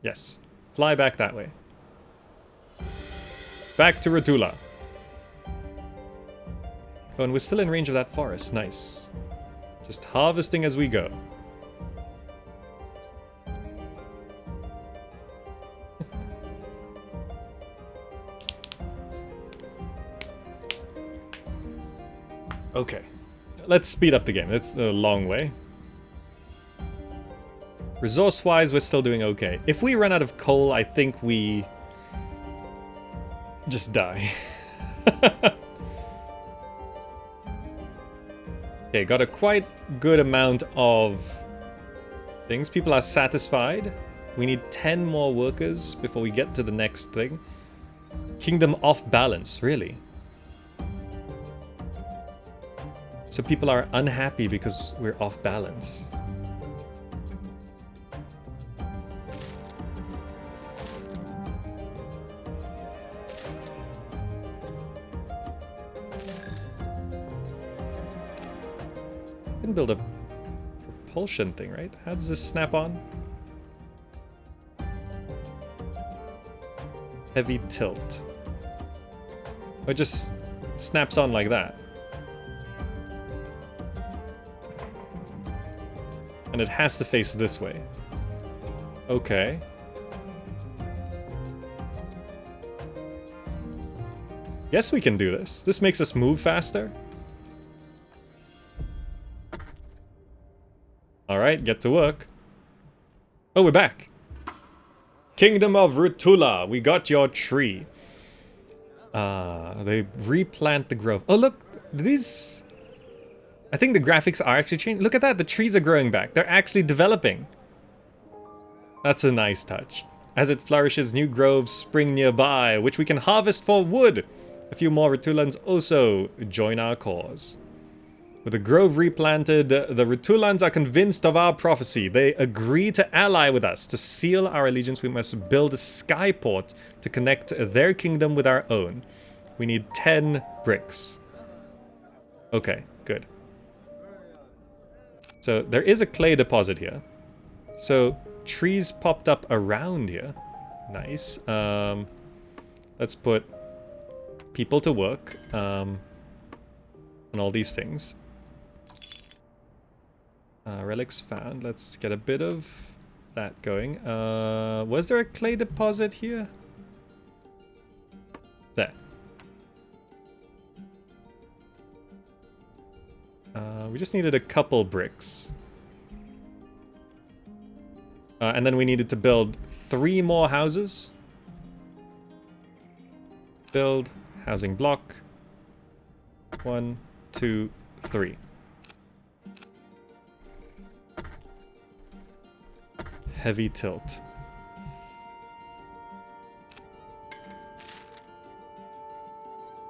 S1: Yes. Fly back that way. Back to Rutula. Oh, and we're still in range of that forest. Nice. Just harvesting as we go. Okay. Let's speed up the game. It's a long way. Resource-wise, we're still doing okay. If we run out of coal, I think we... just die. Okay, got a quite good amount of things. People are satisfied. We need 10 more workers before we get to the next thing. Kingdom off balance, really? So people are unhappy because we're off balance. Can build a propulsion thing, right? How does this snap on? Heavy tilt. Or it just snaps on like that. And it has to face this way. Okay. Yes, we can do this. This makes us move faster. Alright, get to work. Oh, we're back. Kingdom of Rutula, we got your tree. They replant the grove. Oh, look, these... I think the graphics are actually changing. Look at that, the trees are growing back. They're actually developing. That's a nice touch. As it flourishes, new groves spring nearby, which we can harvest for wood. A few more Rutulans also join our cause. With the grove replanted, the Rutulans are convinced of our prophecy. They agree to ally with us. To seal our allegiance, we must build a skyport to connect their kingdom with our own. We need 10 bricks. Okay, good. So there is a clay deposit here. So trees popped up around here. Nice. Let's put people to work on all these things. Relics found. Let's get a bit of that going. Was there a clay deposit here? There. We just needed a couple bricks. And then we needed to build 3 more houses. Build housing block. 1, 2, 3. Heavy tilt.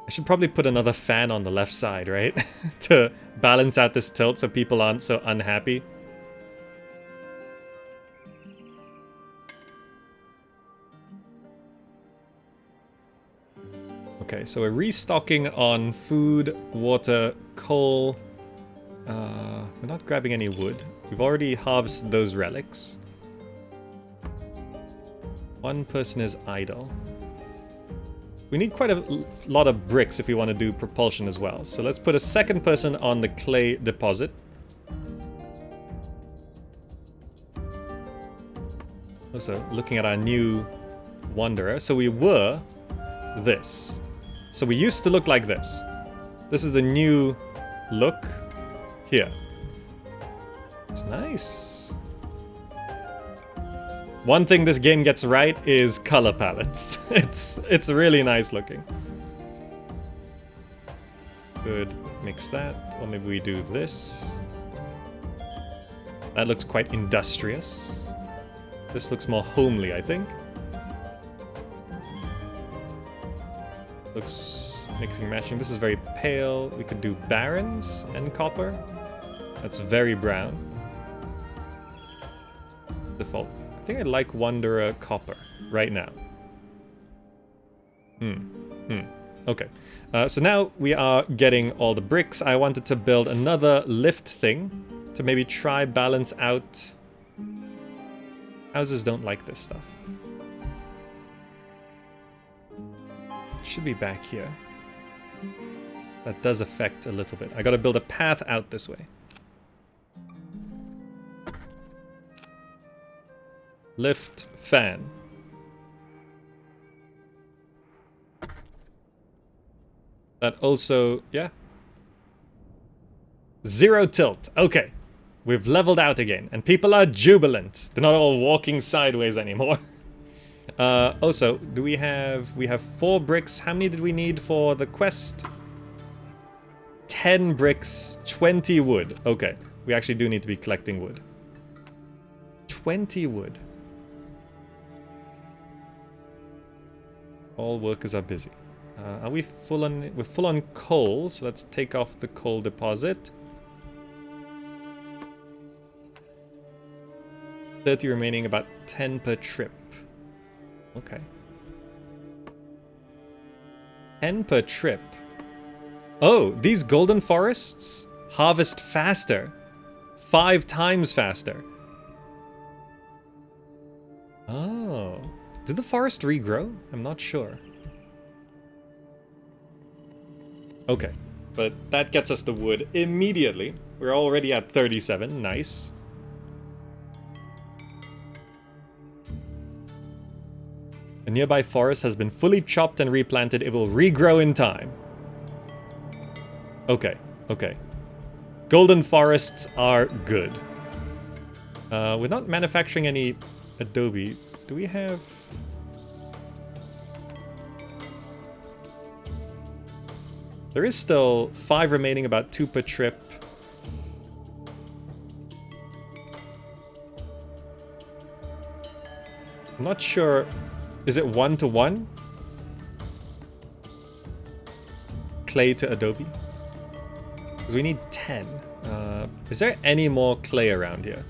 S1: I should probably put another fan on the left side, right? To balance out this tilt so people aren't so unhappy. Okay, so we're restocking on food, water, coal. We're not grabbing any wood. We've already harvested those relics. One person is idle. We need quite a lot of bricks if we want to do propulsion as well. So let's put a second person on the clay deposit. Also, looking at our new wanderer. So we were this. So we used to look like this. This is the new look here. It's nice. One thing this game gets right is color palettes. It's really nice looking. Could mix that, or maybe we do this. That looks quite industrious. This looks more homely, I think. Looks mixing and matching. This is very pale. We could do barons and copper. That's very brown. Default. I think I like Wanderer Copper right now. Okay. So now we are getting all the bricks. I wanted to build another lift thing to maybe try balance out. Houses don't like this stuff. It should be back here. That does affect a little bit. I gotta build a path out this way. Lift, fan. That also, yeah. 0 tilt. Okay. We've leveled out again. And people are jubilant. They're not all walking sideways anymore. Also, do we have 4 bricks. How many did we need for the quest? 10 bricks, 20 wood. Okay. We actually do need to be collecting wood. 20 wood. All workers are busy. Are we full on? We're full on coal, so let's take off the coal deposit. 30 remaining, about 10 per trip. Okay. 10 per trip. Oh, these golden forests harvest faster. 5 times faster. Oh. Did the forest regrow? I'm not sure. Okay, but that gets us the wood immediately. We're already at 37, nice. A nearby forest has been fully chopped and replanted. It will regrow in time. Okay, okay. Golden forests are good. We're not manufacturing any adobe. Do we have... There is still 5 remaining, about 2 per trip. I'm not sure. Is it 1-to-1? Clay to adobe? Because we need 10. Is there any more clay around here?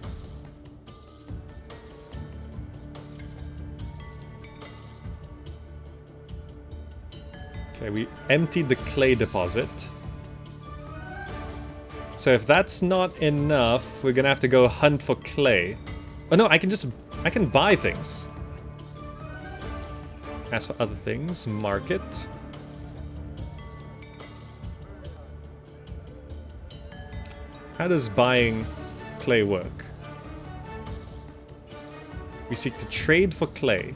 S1: Okay, we emptied the clay deposit. So if that's not enough, we're gonna have to go hunt for clay. Oh no, I can buy things. As for other things, market. How does buying clay work? We seek to trade for clay.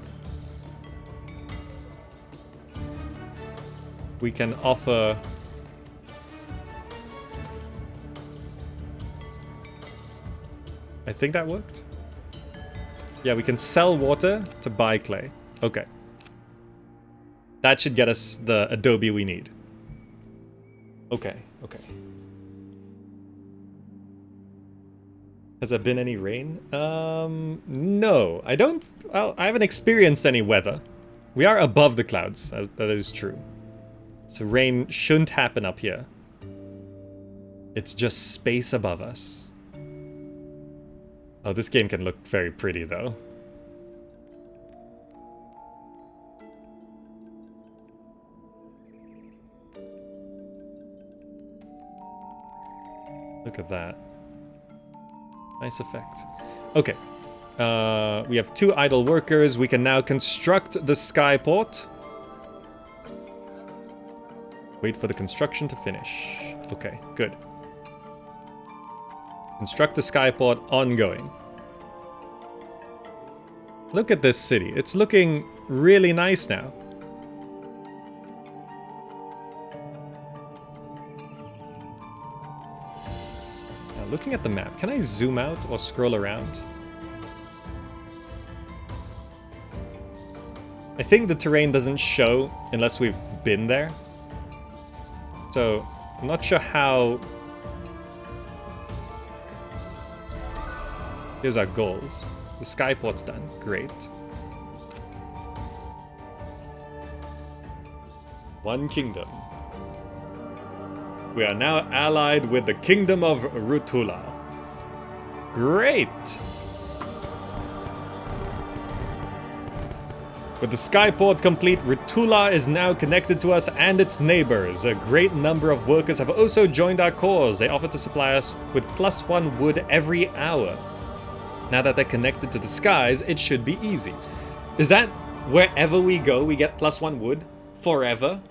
S1: We can offer... I think that worked. Yeah, we can sell water to buy clay. Okay. That should get us the adobe we need. Okay, okay. Has there been any rain? No. I don't... Well, I haven't experienced any weather. We are above the clouds. That is true. So rain shouldn't happen up here. It's just space above us. Oh, this game can look very pretty, though. Look at that. Nice effect. Okay. We have 2 idle workers. We can now construct the skyport. Wait for the construction to finish. Okay, good. Construct the skyport ongoing. Look at this city. It's looking really nice now. Now, looking at the map, can I zoom out or scroll around? I think the terrain doesn't show unless we've been there. So, I'm not sure how... Here's our goals. The skyport's done. Great. One kingdom. We are now allied with the Kingdom of Rutula. Great! With the skyport complete, Rutula is now connected to us and its neighbors. A great number of workers have also joined our cause. They offer to supply us with +1 wood every hour. Now that they're connected to the skies, it should be easy. Is that wherever we go, we get +1 wood? Forever?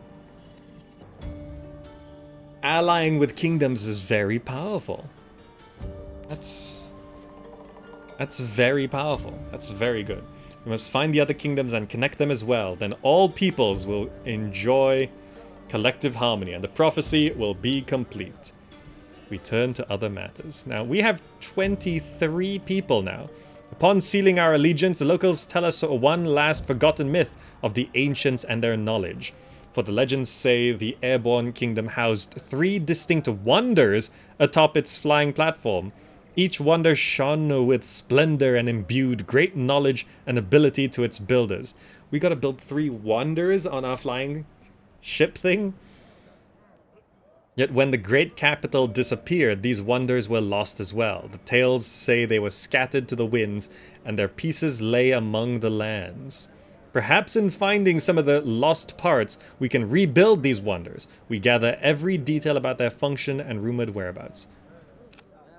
S1: Allying with kingdoms is very powerful. That's very powerful. That's very good. We must find the other kingdoms and connect them as well. Then all peoples will enjoy collective harmony and the prophecy will be complete. We turn to other matters. Now, we have 23 people now. Upon sealing our allegiance, the locals tell us one last forgotten myth of the ancients and their knowledge. For the legends say the Airborne kingdom housed 3 distinct wonders atop its flying platform. Each wonder shone with splendor and imbued great knowledge and ability to its builders. We gotta build 3 wonders on our flying ship thing? Yet when the great capital disappeared, these wonders were lost as well. The tales say they were scattered to the winds, and their pieces lay among the lands. Perhaps in finding some of the lost parts, we can rebuild these wonders. We gather every detail about their function and rumored whereabouts.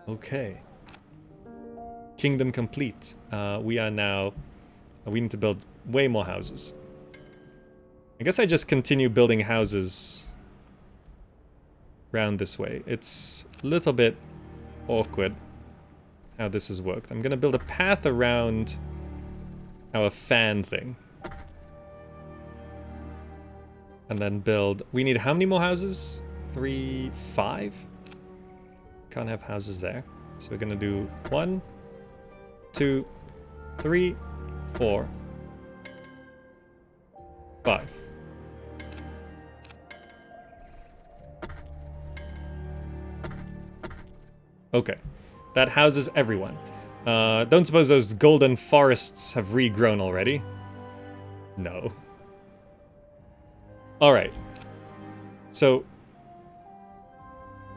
S1: Okay. Kingdom complete. We need to build way more houses. I guess I just continue building houses round this way. It's a little bit awkward how this has worked. I'm gonna build a path around our fan thing. And then build... We need how many more houses? 3, 5? Can't have houses there. So we're gonna do 1, 2, 3, 4, 5. Okay, that houses everyone. Don't suppose those golden forests have regrown already? No. Alright. So,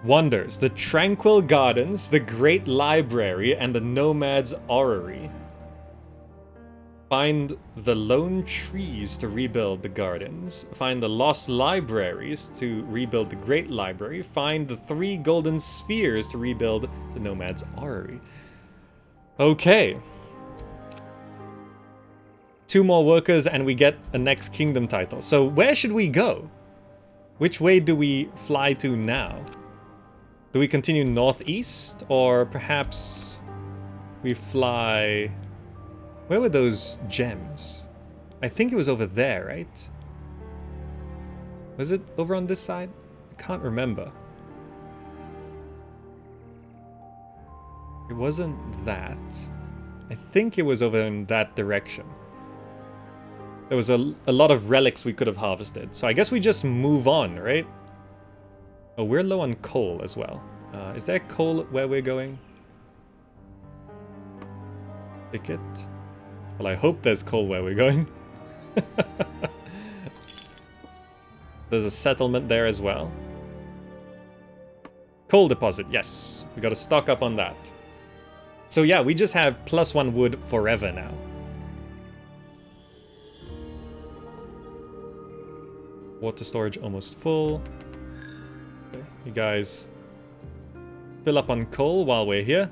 S1: wonders. The tranquil gardens, the great library, and the nomad's orrery. Find the lone trees to rebuild the gardens. Find the lost libraries to rebuild the great library. Find the 3 golden spheres to rebuild the nomad's orrery. Okay. 2 more workers and we get a next kingdom title. So where should we go? Which way do we fly to now? Do we continue northeast, or perhaps we fly... Where were those gems? I think it was over there, right? Was it over on this side? I can't remember. It wasn't that. I think it was over in that direction. There was a lot of relics we could have harvested. So I guess we just move on, right? Oh, we're low on coal as well. Is there coal where we're going? Ticket. Well, I hope there's coal where we're going. There's a settlement there as well. Coal deposit, yes. We gotta stock up on that. So yeah, we just have +1 wood forever now. Water storage almost full. Okay, you guys fill up on coal while we're here.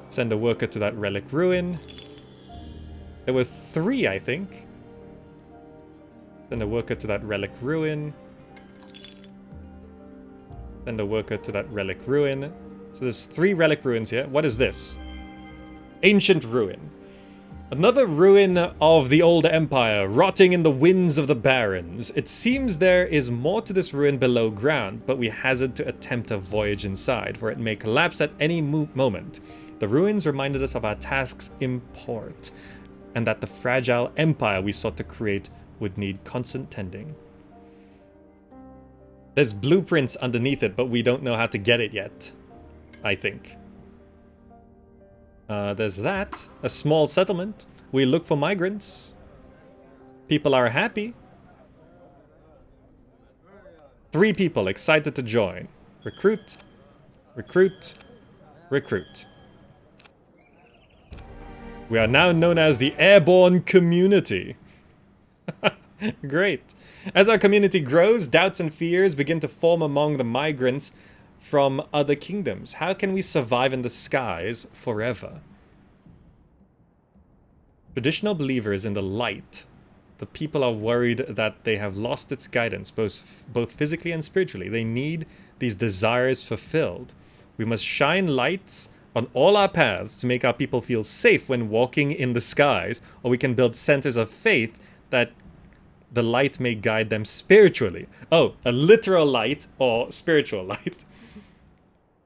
S1: Send a worker to that relic ruin. There were 3, I think. Send a worker to that relic ruin. Send a worker to that relic ruin. So there's 3 relic ruins here. What is this? Ancient ruin. Another ruin of the old empire, rotting in the winds of the barrens. It seems there is more to this ruin below ground, but we hazard to attempt a voyage inside, for it may collapse at any moment. The ruins reminded us of our task's import, and that the fragile empire we sought to create would need constant tending. There's blueprints underneath it, but we don't know how to get it yet, I think. There's that. A small settlement. We look for migrants. People are happy. 3 people excited to join. Recruit. Recruit. Recruit. We are now known as the Airborne community. Great. As our community grows, doubts and fears begin to form among the migrants from other kingdoms. How can we survive in the skies forever? Traditional believers in the light. The people are worried that they have lost its guidance, both physically and spiritually. They need these desires fulfilled. We must shine lights on all our paths to make our people feel safe when walking in the skies, or we can build centers of faith that the light may guide them spiritually. Oh, a literal light or spiritual light.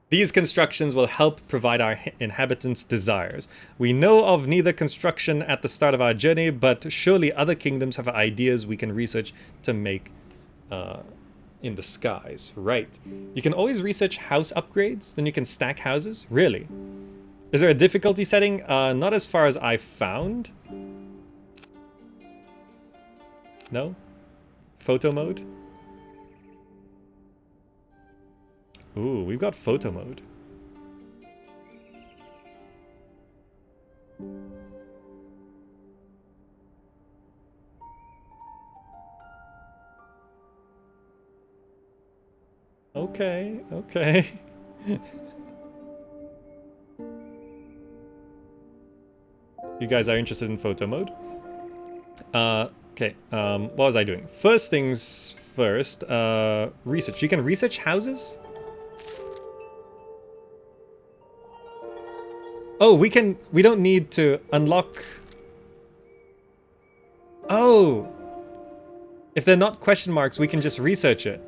S1: These constructions will help provide our inhabitants' desires. We know of neither construction at the start of our journey, but surely other kingdoms have ideas we can research to make in the skies. Right. You can always research house upgrades, then you can stack houses. Really? Is there a difficulty setting? Not as far as I found. No? Photo mode? Ooh, we've got photo mode. Okay, okay. You guys are interested in photo mode? Okay, what was I doing? First things first, research. You can research houses? Oh, we don't need to unlock... Oh! If they're not question marks, we can just research it.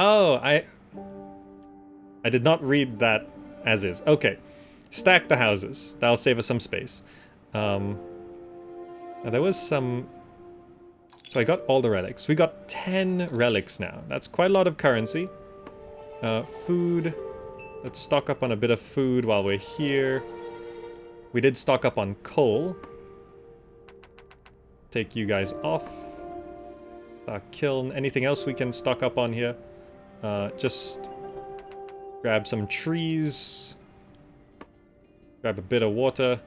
S1: Oh, I did not read that as is. Okay. Stack the houses. That'll save us some space. Now there was some... So I got all the relics. We got 10 relics now. That's quite a lot of currency. Food. Let's stock up on a bit of food while we're here. We did stock up on coal. Take you guys off. Kiln. Anything else we can stock up on here? Just grab some trees. Grab a bit of water.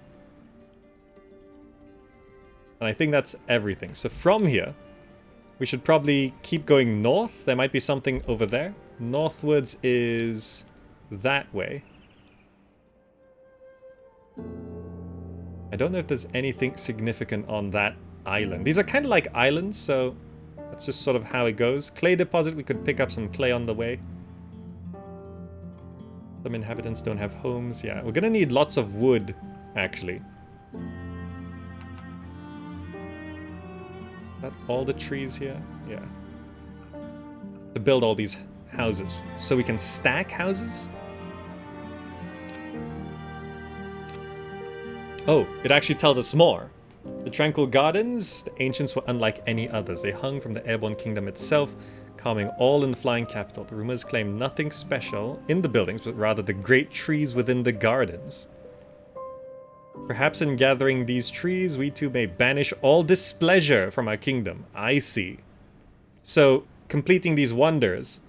S1: And I think that's everything. So from here, we should probably keep going north. There might be something over there. Northwards is that way. I don't know if there's anything significant on that island. These are kind of like islands, so that's just sort of how it goes. Clay deposit, we could pick up some clay on the way. Some inhabitants don't have homes. Yeah, we're gonna need lots of wood, actually. Is that all the trees here? Yeah. To build all these houses. So we can stack houses? Oh, it actually tells us more. The tranquil gardens, the ancients were unlike any others. They hung from the Airborne kingdom itself, calming all in the flying capital. The rumors claim nothing special in the buildings, but rather the great trees within the gardens. Perhaps in gathering these trees, we too may banish all displeasure from our kingdom. I see. So, completing these wonders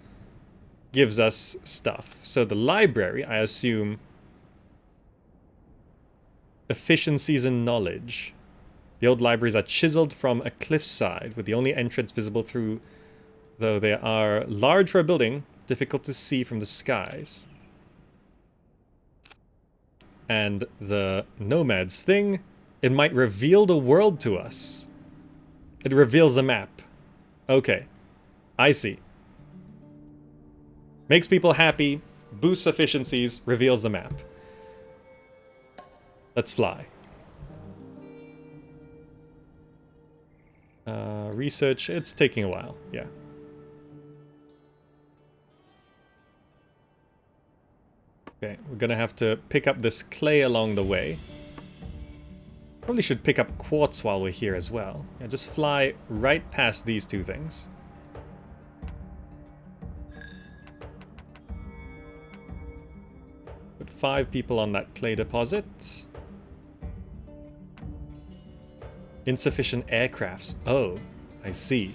S1: gives us stuff. So the library, I assume, efficiencies in knowledge. The old libraries are chiseled from a cliffside, with the only entrance visible through, though they are large for a building, difficult to see from the skies. And the nomads thing, it might reveal the world to us. It reveals the map. Okay, I see. Makes people happy, boosts efficiencies, reveals the map. Let's fly. Research, it's taking a while, yeah. Okay, we're gonna have to pick up this clay along the way. Probably should pick up quartz while we're here as well. Yeah, just fly right past these two things. Put 5 people on that clay deposit. Insufficient aircrafts. Oh, I see.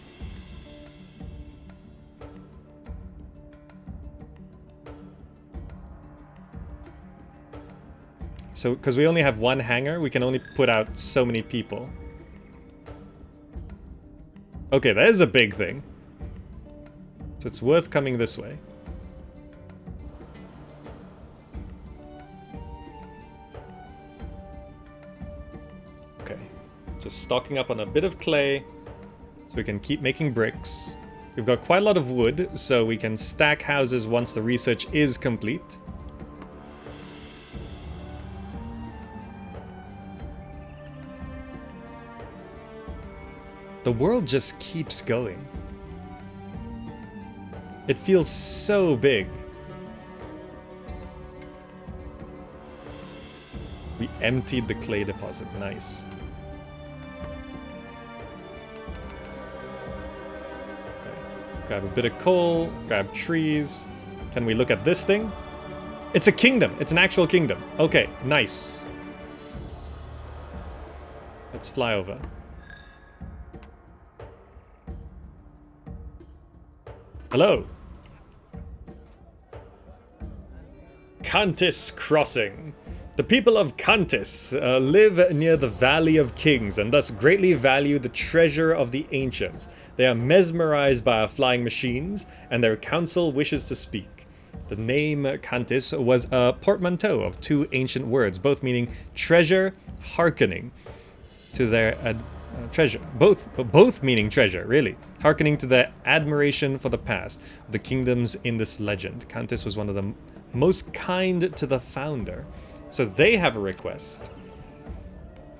S1: So, because we only have one hangar, we can only put out so many people. Okay, that is a big thing. So it's worth coming this way. Okay, just stocking up on a bit of clay so we can keep making bricks. We've got quite a lot of wood, so we can stack houses once the research is complete. The world just keeps going. It feels so big. We emptied the clay deposit. Nice. Okay. Grab a bit of coal, grab trees. Can we look at this thing? It's a kingdom. It's an actual kingdom. Okay, nice. Let's fly over. Hello. Cantus Crossing. The people of Cantus live near the Valley of Kings and thus greatly value the treasure of the ancients. They are mesmerized by our flying machines and their council wishes to speak. The name Cantus was a portmanteau of 2 ancient words, both meaning treasure, hearkening to their treasure. Both meaning treasure, really. Hearkening to their admiration for the past of the kingdoms in this legend. Cantus was one of the most kind to the founder. So they have a request.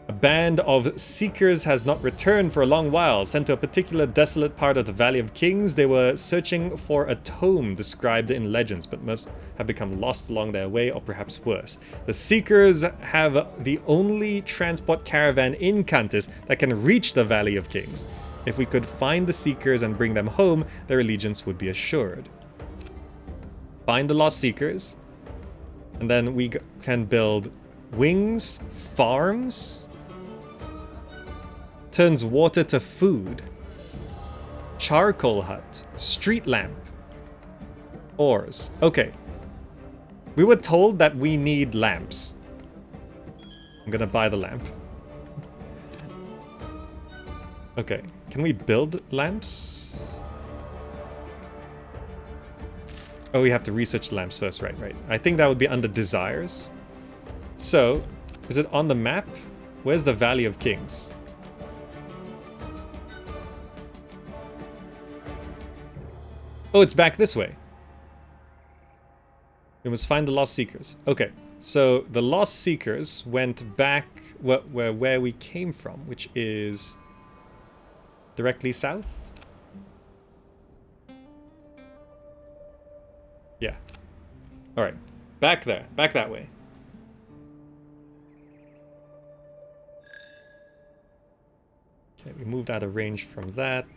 S1: A band of seekers has not returned for a long while. Sent to a particular desolate part of the Valley of Kings, they were searching for a tome described in legends, but must have become lost along their way, or perhaps worse. The seekers have the only transport caravan in Cantus that can reach the Valley of Kings. If we could find the seekers and bring them home, their allegiance would be assured. Find the lost seekers, and then we can build wings, farms. Turns water to food. Charcoal hut. Street lamp. Ores. Okay. We were told that we need lamps. I'm gonna buy the lamp. Okay. Can we build lamps? Oh, we have to research lamps first. Right. I think that would be under desires. So, is it on the map? Where's the Valley of Kings? Oh, it's back this way. We must find the lost seekers. Okay, so the lost seekers went back where we came from, which is directly south. Yeah. All right, back there, back that way. Okay, we moved out of range from that.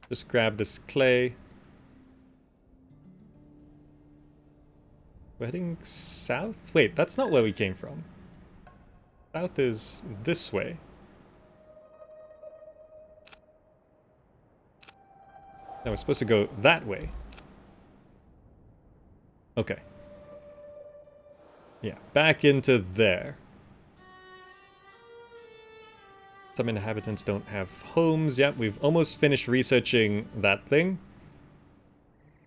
S1: Just grab this clay. We're heading south? Wait, that's not where we came from. South is this way. Now we're supposed to go that way. Okay. Yeah, back into there. Some inhabitants don't have homes yet. We've almost finished researching that thing.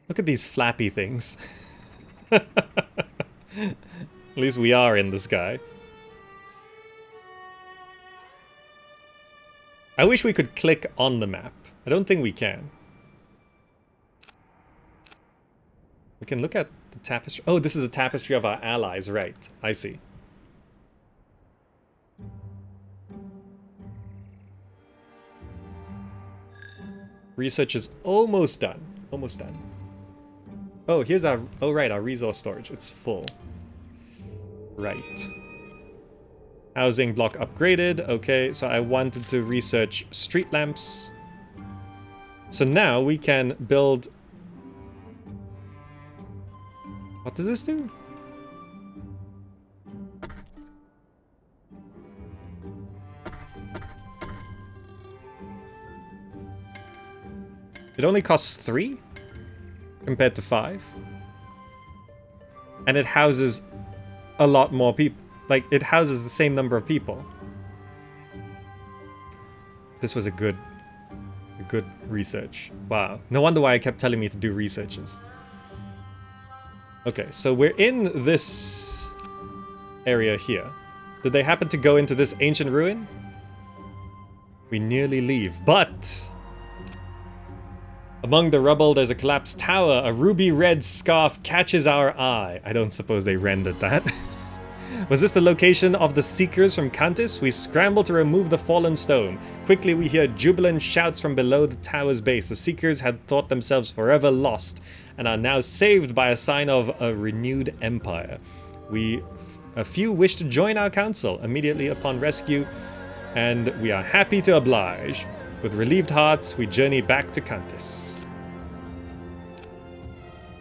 S1: Look at these flappy things. At least we are in the sky. I wish we could click on the map. I don't think we can. We can look at the tapestry. Oh, this is the tapestry of our allies, right. I see. Research is almost done. Almost done. Oh, here's our... Oh, right, our resource storage. It's full. Right. Housing block upgraded. Okay, so I wanted to research street lamps. So now we can build... What does this do? It only costs 3 compared to 5. And it houses a lot more people. Like, it houses the same number of people. This was a good research. Wow. No wonder why I kept telling me to do researches. Okay, so we're in this area here. Did they happen to go into this ancient ruin? We nearly leave, but... Among the rubble, there's a collapsed tower. A ruby red scarf catches our eye. I don't suppose they rendered that. Was this the location of the seekers from Cantus? We scramble to remove the fallen stone. Quickly, we hear jubilant shouts from below the tower's base. The seekers had thought themselves forever lost and are now saved by a sign of a renewed empire. A few wish to join our council immediately upon rescue, and we are happy to oblige. With relieved hearts, we journey back to Cantus.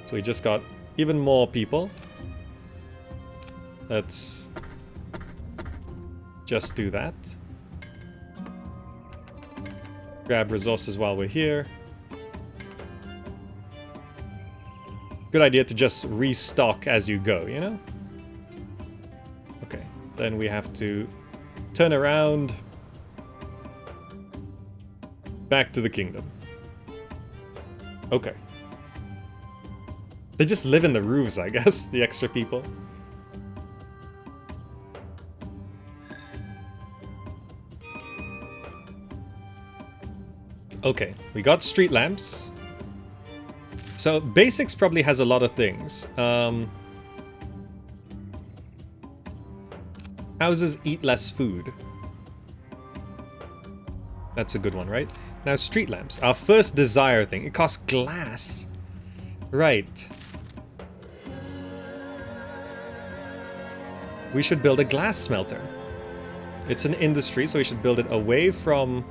S1: So we just got even more people. Let's just do that. Grab resources while we're here. Good idea to just restock as you go, you know? Okay, then we have to turn around. Back to the kingdom. Okay. They just live in the roofs, I guess, the extra people. Okay, we got street lamps. So basics probably has a lot of things. How Houses eat less food. That's a good one, right? Now, street lamps. Our first desire thing. It costs glass. Right. We should build a glass smelter. It's an industry, so we should build it away from...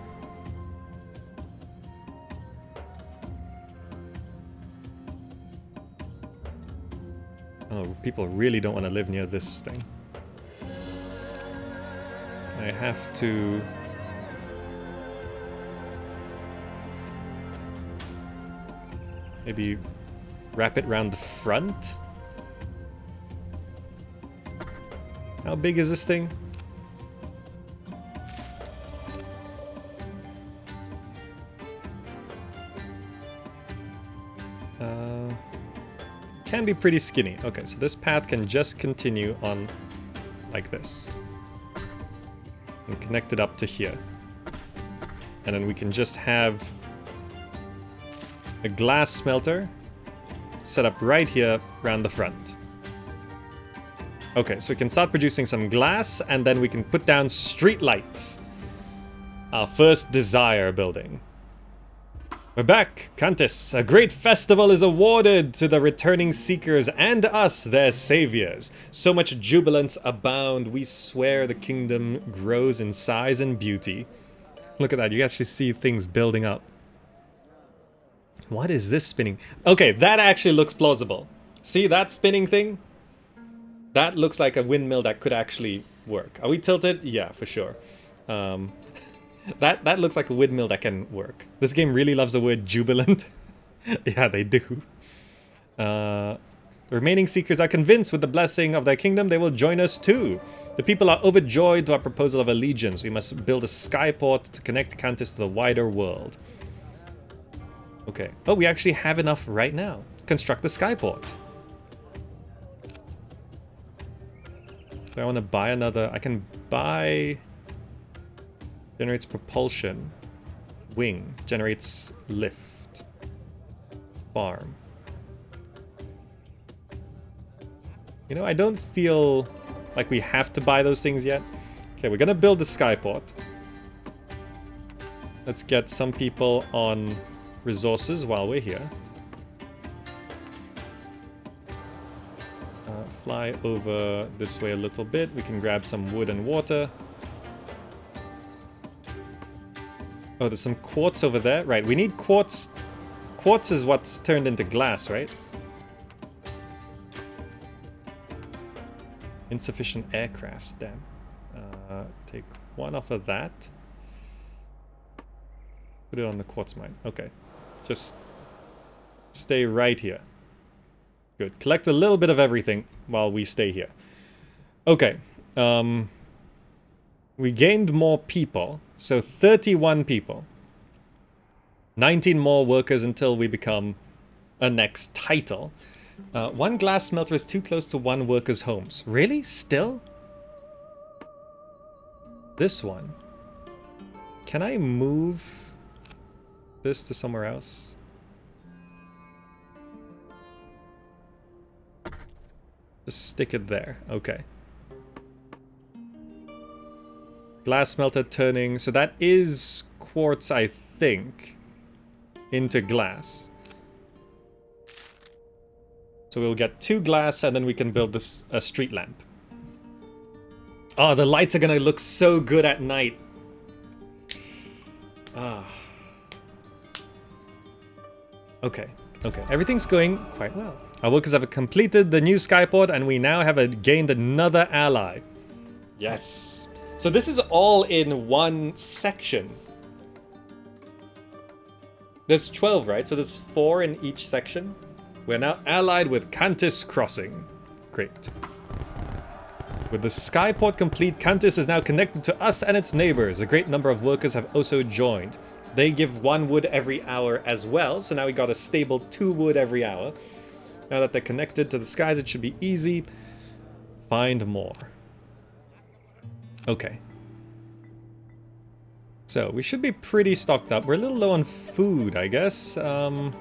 S1: Oh, people really don't want to live near this thing. I have to... maybe wrap it around the front? How big is this thing? Can be pretty skinny. Okay, so this path can just continue on like this. And connect it up to here. And then we can just have a glass smelter set up right here around the front. Okay, so we can start producing some glass, and then we can put down street lights. Our first desire building. We're back, Cantus. A great festival is awarded to the returning seekers and us, their saviors. So much jubilance abound, we swear the kingdom grows in size and beauty. Look at that, you actually see things building up. What is this spinning? Okay, that actually looks plausible. See that spinning thing? That looks like a windmill that could actually work. Are we tilted? Yeah, for sure. That looks like a windmill that can work. This game really loves the word jubilant. Yeah, they do. The remaining seekers are convinced with the blessing of their kingdom they will join us too. The people are overjoyed to our proposal of allegiance. We must build a skyport to connect Cantus to the wider world. Okay. Oh, we actually have enough right now. Construct the skyport. Do I want to buy another? I can buy... Generates propulsion. Wing. Generates lift. Farm. You know, I don't feel like we have to buy those things yet. Okay, we're gonna build the skyport. Let's get some people on resources while we're here. Fly over this way a little bit. We can grab some wood and water. Oh, there's some quartz over there. Right, we need quartz. Quartz is what's turned into glass, right? Insufficient aircrafts, damn. Take one off of that. Put it on the quartz mine. Okay. Just stay right here. Good. Collect a little bit of everything while we stay here. Okay. We gained more people. So 31 people. 19 more workers until we become a next title. One glass smelter is too close to one worker's homes. Really? Still? This one. Can I move this to somewhere else? Just stick it there. Okay. Glass smelter turning. So that is quartz, I think, into glass. So we'll get 2 glass and then we can build this a street lamp. Oh, the lights are gonna look so good at night. Ah. Okay, okay. Everything's going quite well. Our workers have completed the new skyport and we now have gained another ally. Yes. So this is all in one section. There's 12, right? So there's 4 in each section. We're now allied with Cantus Crossing. Great. With the skyport complete, Cantus is now connected to us and its neighbors. A great number of workers have also joined. They give 1 wood every hour as well, so now we got a stable 2 wood every hour. Now that they're connected to the skies, it should be easy. Find more. Okay. So, we should be pretty stocked up. We're a little low on food, I guess. I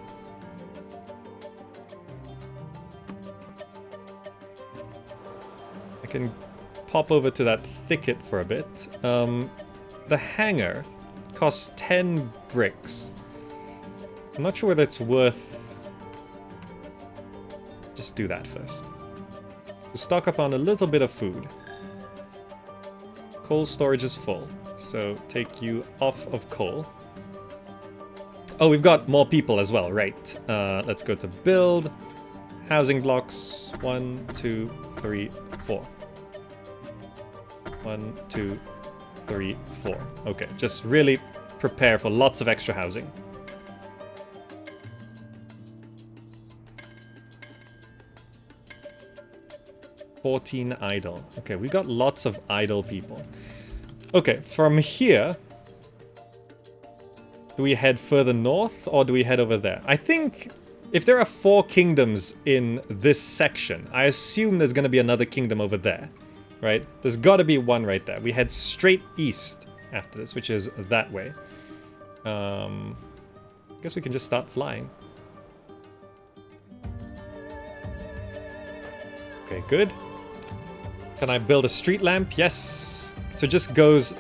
S1: can pop over to that thicket for a bit. The hangar costs 10 bricks. I'm not sure whether it's worth... Just do that first. So stock up on a little bit of food. Coal storage is full, so take you off of coal. Oh, we've got more people as well, right. Let's go to build. Housing blocks. 1, 2, 3, 4. 1, 2, 3, 4. Okay, just really prepare for lots of extra housing. "14 idle." Okay, we got lots of idle people. Okay, from here, do we head further north or do we head over there? I think if there are 4 kingdoms in this section, I assume there's going to be another kingdom over there, right? There's got to be one right there. We head straight east after this, which is that way. Guess we can just start flying. Okay, good. Can I build a street lamp? Yes. So it just goes...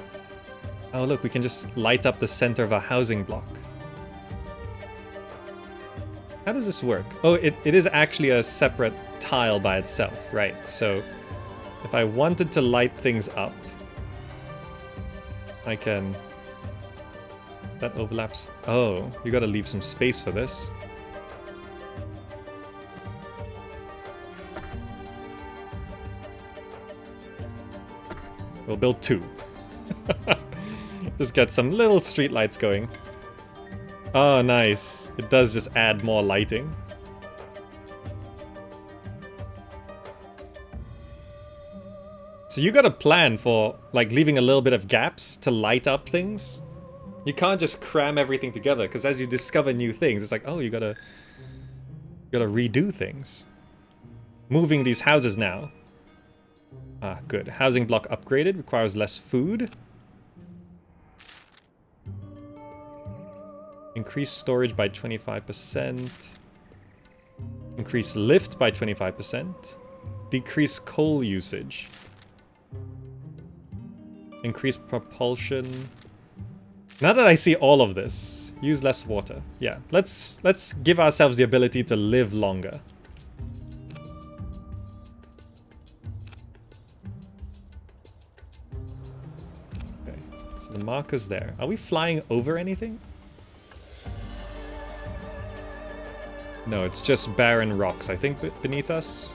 S1: Oh, look, we can just light up the center of our housing block. How does this work? Oh, it is actually a separate tile by itself, right? So if I wanted to light things up, I can... That overlaps. Oh, you gotta leave some space for this. We'll build 2. Just get some little street lights going. Oh, nice. It does just add more lighting. So you got a plan for, like, leaving a little bit of gaps to light up things? You can't just cram everything together, because as you discover new things, it's like, oh, you gotta redo things. Moving these houses now. Ah, good. Housing block upgraded, requires less food. Increase storage by 25%. Increase lift by 25%. Decrease coal usage. Increase propulsion. Now that I see all of this, use less water. Yeah, let's give ourselves the ability to live longer. Okay, so the marker's there. Are we flying over anything? No, it's just barren rocks, I think, beneath us.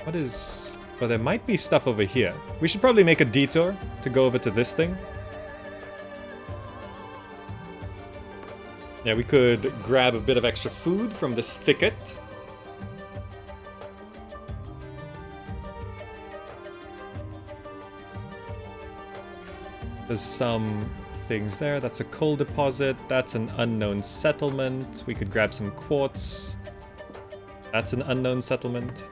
S1: What is... Oh, there might be stuff over here. We should probably make a detour to go over to this thing. Yeah, we could grab a bit of extra food from this thicket. There's some things there. That's a coal deposit. That's an unknown settlement. We could grab some quartz. That's an unknown settlement.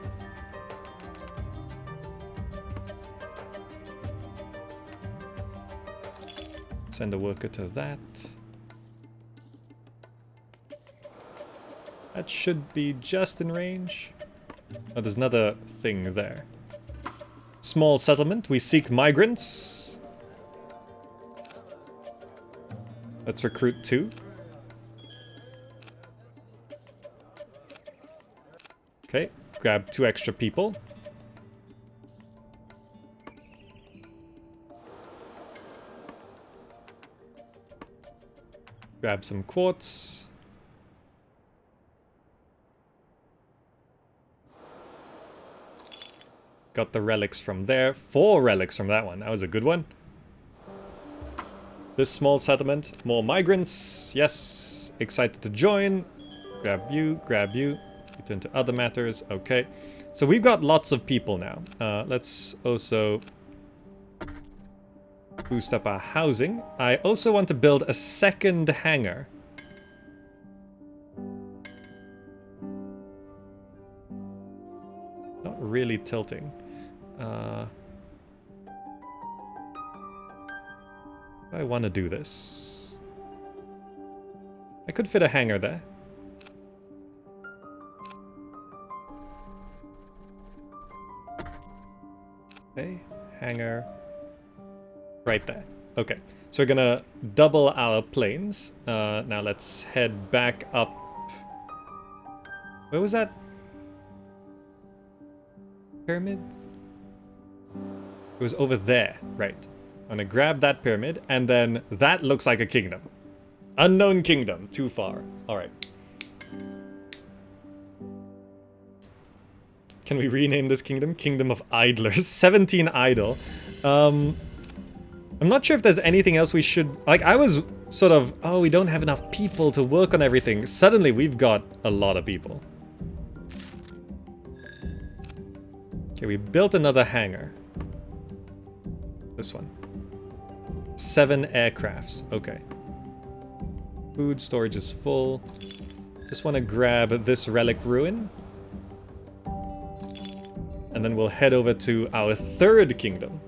S1: Send a worker to that. That should be just in range. Oh, there's another thing there. Small settlement. We seek migrants. Let's recruit 2. Okay, grab 2 extra people. Grab some quartz. Got the relics from there. 4 relics from that one. That was a good one. This small settlement. More migrants. Yes. Excited to join. Grab you. Grab you. Return to other matters. Okay. So we've got lots of people now. Let's also boost up our housing. I also want to build a second hangar. Not really tilting. I want to do this. I could fit a hangar there. Okay, hangar. Right there. Okay, so we're gonna double our planes. Now let's head back up. Where was that pyramid? It was over there, right. I'm gonna grab that pyramid, and then that looks like a kingdom. Unknown kingdom, too far. Alright. Can we rename this kingdom? Kingdom of Idlers. 17 idle. I'm not sure if there's anything else we should... Like, I was sort of, oh, we don't have enough people to work on everything. Suddenly, we've got a lot of people. Okay, we built another hangar. This one. 7 aircrafts. Okay. Food storage is full. Just want to grab this relic ruin. And then we'll head over to our 3rd kingdom.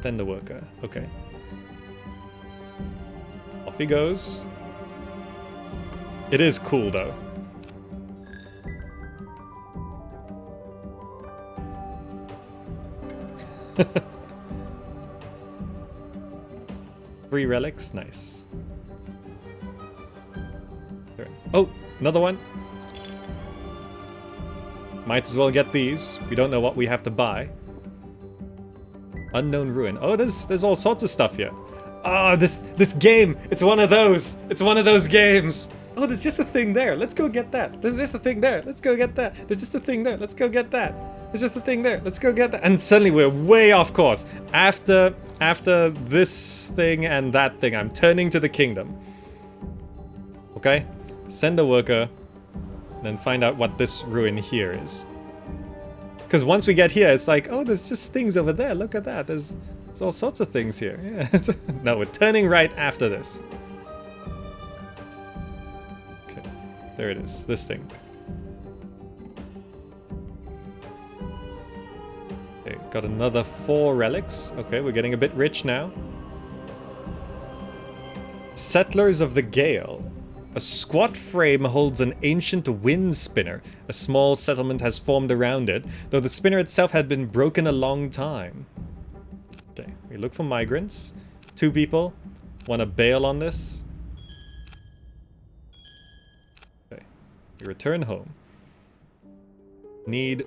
S1: Then the worker. Okay. Off he goes. It is cool, though. Three relics, nice. Oh, another one. Might as well get these. We don't know what we have to buy. Unknown ruin. Oh, there's all sorts of stuff here. Oh, this game. It's one of those. It's one of those games. Oh, there's just a thing there. Let's go get that. There's just a thing there. Let's go get that. There's just a thing there. Let's go get that. There's just a thing there. Let's go get that. And suddenly we're way off course. After this thing and that thing, I'm turning to the kingdom. Okay? Send a worker. And then find out what this ruin here is. Because once we get here, it's like, oh, there's just things over there. Look at that. There's all sorts of things here. Yeah. No, we're turning right after this. Okay. There it is. This thing. Okay, got another 4 relics. Okay, we're getting a bit rich now. Settlers of the Gale. A squat frame holds an ancient wind spinner. A small settlement has formed around it, though the spinner itself had been broken a long time. Okay, we look for migrants. 2 people. Want to bail on this? Okay, we return home. Need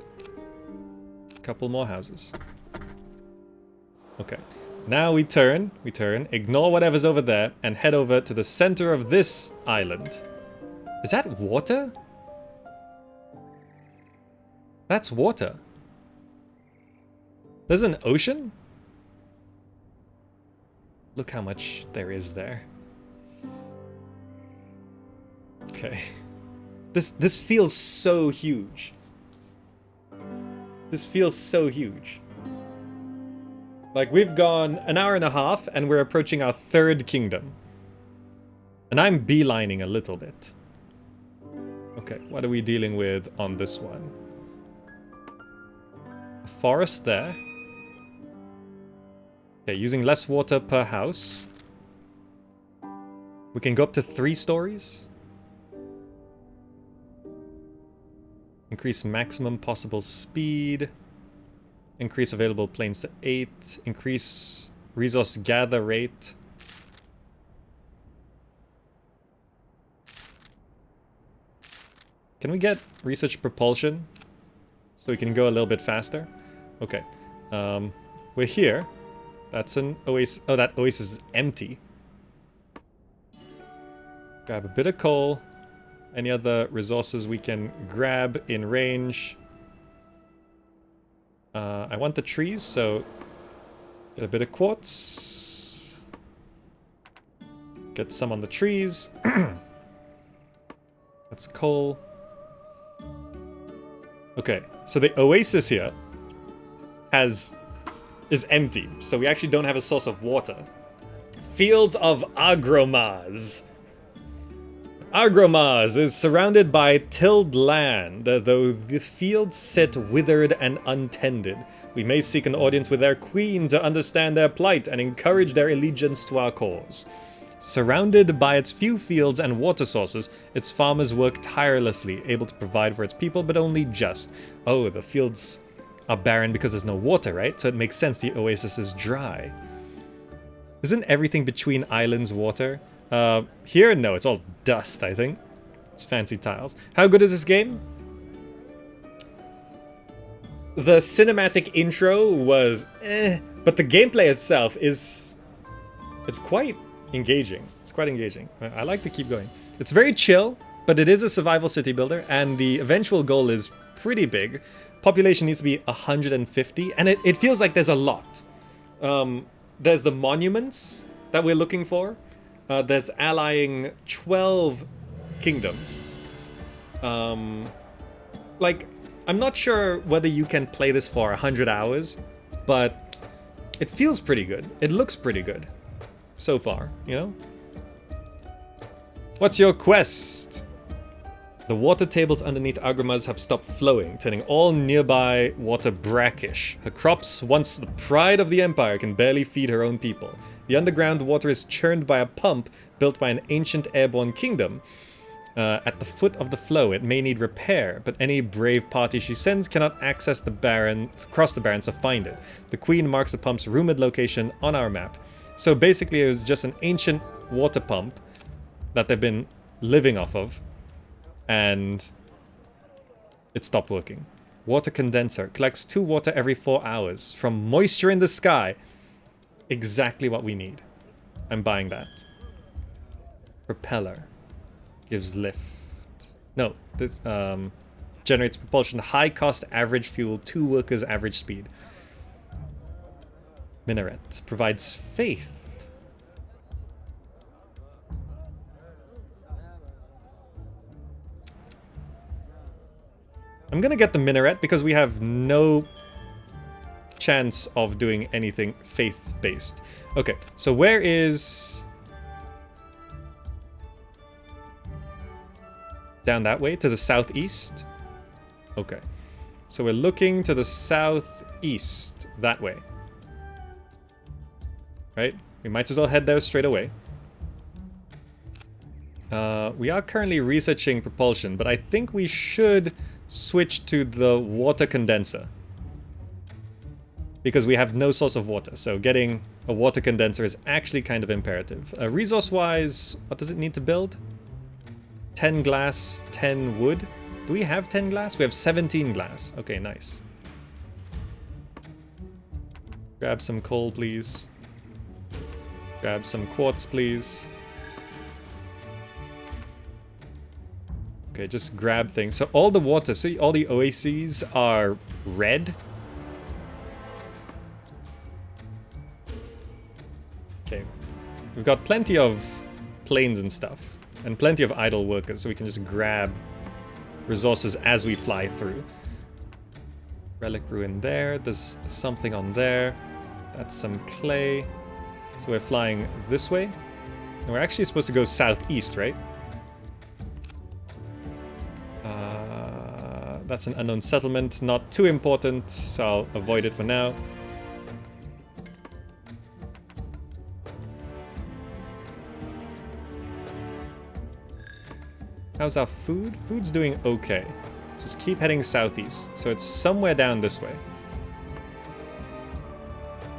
S1: a couple more houses. Okay. Now we turn, ignore whatever's over there, and head over to the center of this island. Is that water? That's water. There's an ocean? Look how much there is there. Okay. This feels so huge. This feels so huge. Like, we've gone an hour and a half, and we're approaching our 3rd kingdom. And I'm beelining a little bit. Okay, what are we dealing with on this one? A forest there. Okay, using less water per house. We can go up to 3 stories. Increase maximum possible speed. Increase available planes to 8. Increase resource gather rate. Can we get research propulsion? So we can go a little bit faster? Okay. We're here. That's an oasis. Oh, that oasis is empty. Grab a bit of coal. Any other resources we can grab in range? I want the trees, so get a bit of quartz. Get some on the trees. That's coal. Okay, so the oasis here is empty, so we actually don't have a source of water. Fields of Agromas. Agromas is surrounded by tilled land, though the fields sit withered and untended. We may seek an audience with their queen to understand their plight and encourage their allegiance to our cause. Surrounded by its few fields and water sources, its farmers work tirelessly, able to provide for its people, but only just. Oh, the fields are barren because there's no water, right? So it makes sense the oasis is dry. Isn't everything between islands water? Here, no, it's all dust, I think. It's fancy tiles. How good is this game? The cinematic intro was but the gameplay itself is... it's quite engaging. It's quite engaging. I like to keep going. It's very chill, but it is a survival city builder, and the eventual goal is pretty big. Population needs to be 150, and it feels like there's a lot. There's the monuments that we're looking for. There's allying 12 kingdoms. Like, I'm not sure whether you can play this for 100 hours, but it feels pretty good. It looks pretty good so far, you know? What's your quest? The water tables underneath Agramaz have stopped flowing, turning all nearby water brackish. Her crops, once the pride of the empire, can barely feed her own people. The underground water is churned by a pump built by an ancient airborne kingdom. At the foot of the flow, it may need repair, but any brave party she sends cannot access the cross the barrens to find it. The queen marks the pump's rumored location on our map. So basically it was just an ancient water pump that they've been living off of, and it stopped working. Water condenser collects 2 water every 4 hours from moisture in the sky. Exactly what we need. I'm buying that. Propeller gives lift. No, this generates propulsion. High cost, average fuel, 2 workers, average speed. Minaret provides faith. I'm gonna get the minaret because we have no chance of doing anything faith-based. Okay, so where is... down that way, to the southeast? Okay. So we're looking to the southeast, that way. Right? We might as well head there straight away. We are currently researching propulsion, but I think we should switch to the water condenser. Because we have no source of water, so getting a water condenser is actually kind of imperative. Resource-wise, what does it need to build? 10 glass, 10 wood. Do we have 10 glass? We have 17 glass. Okay, nice. Grab some coal, please. Grab some quartz, please. Okay, just grab things. So all the water, see, all the oases are red. Okay. We've got plenty of planes and stuff. And plenty of idle workers, so we can just grab resources as we fly through. Relic ruin there. There's something on there. That's some clay. So we're flying this way. And we're actually supposed to go southeast, right? That's an unknown settlement. Not too important, so I'll avoid it for now. How's our food? Food's doing okay. Just keep heading southeast. So it's somewhere down this way.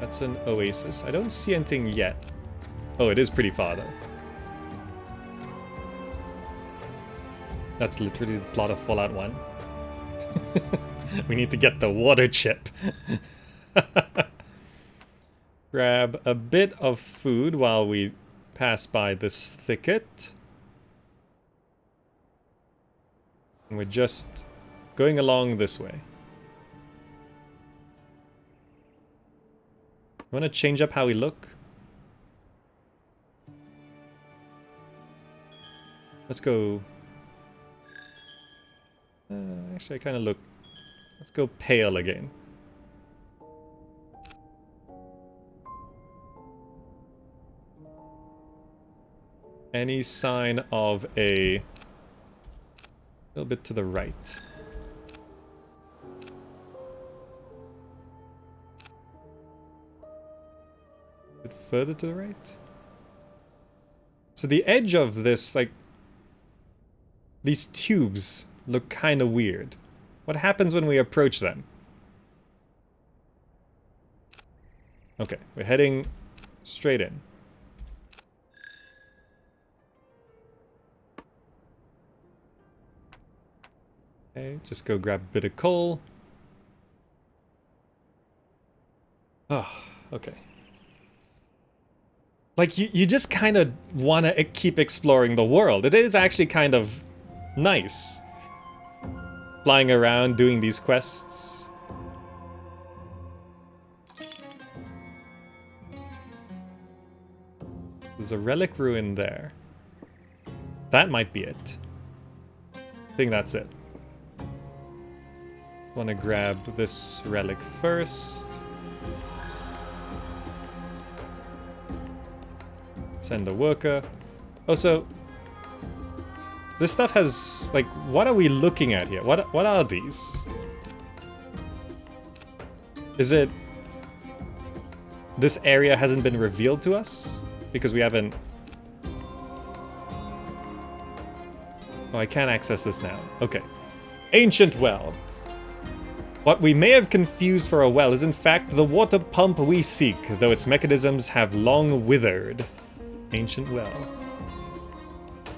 S1: That's an oasis. I don't see anything yet. Oh, it is pretty far though. That's literally the plot of Fallout 1. We need to get the water chip. Grab a bit of food while we pass by this thicket. And we're just going along this way. Want to change up how we look? Let's go... actually, I kind of look... Let's go pale again. Any sign of a... little bit to the right. A bit further to the right. So the edge of this, like... these tubes look kind of weird. What happens when we approach them? Okay, we're heading straight in. Okay, just go grab a bit of coal. Oh, okay. Like, you just kind of want to keep exploring the world. It is actually kind of nice. Flying around, doing these quests. There's a relic ruin there. That might be it. I think that's it. Want to grab this relic first. Send a worker. Oh, so this stuff has, like, what are we looking at here? What are these? Is it this area hasn't been revealed to us because we haven't? Oh, I can't access this now. Okay. Ancient well. What we may have confused for a well is in fact the water pump we seek, though its mechanisms have long withered. Ancient well.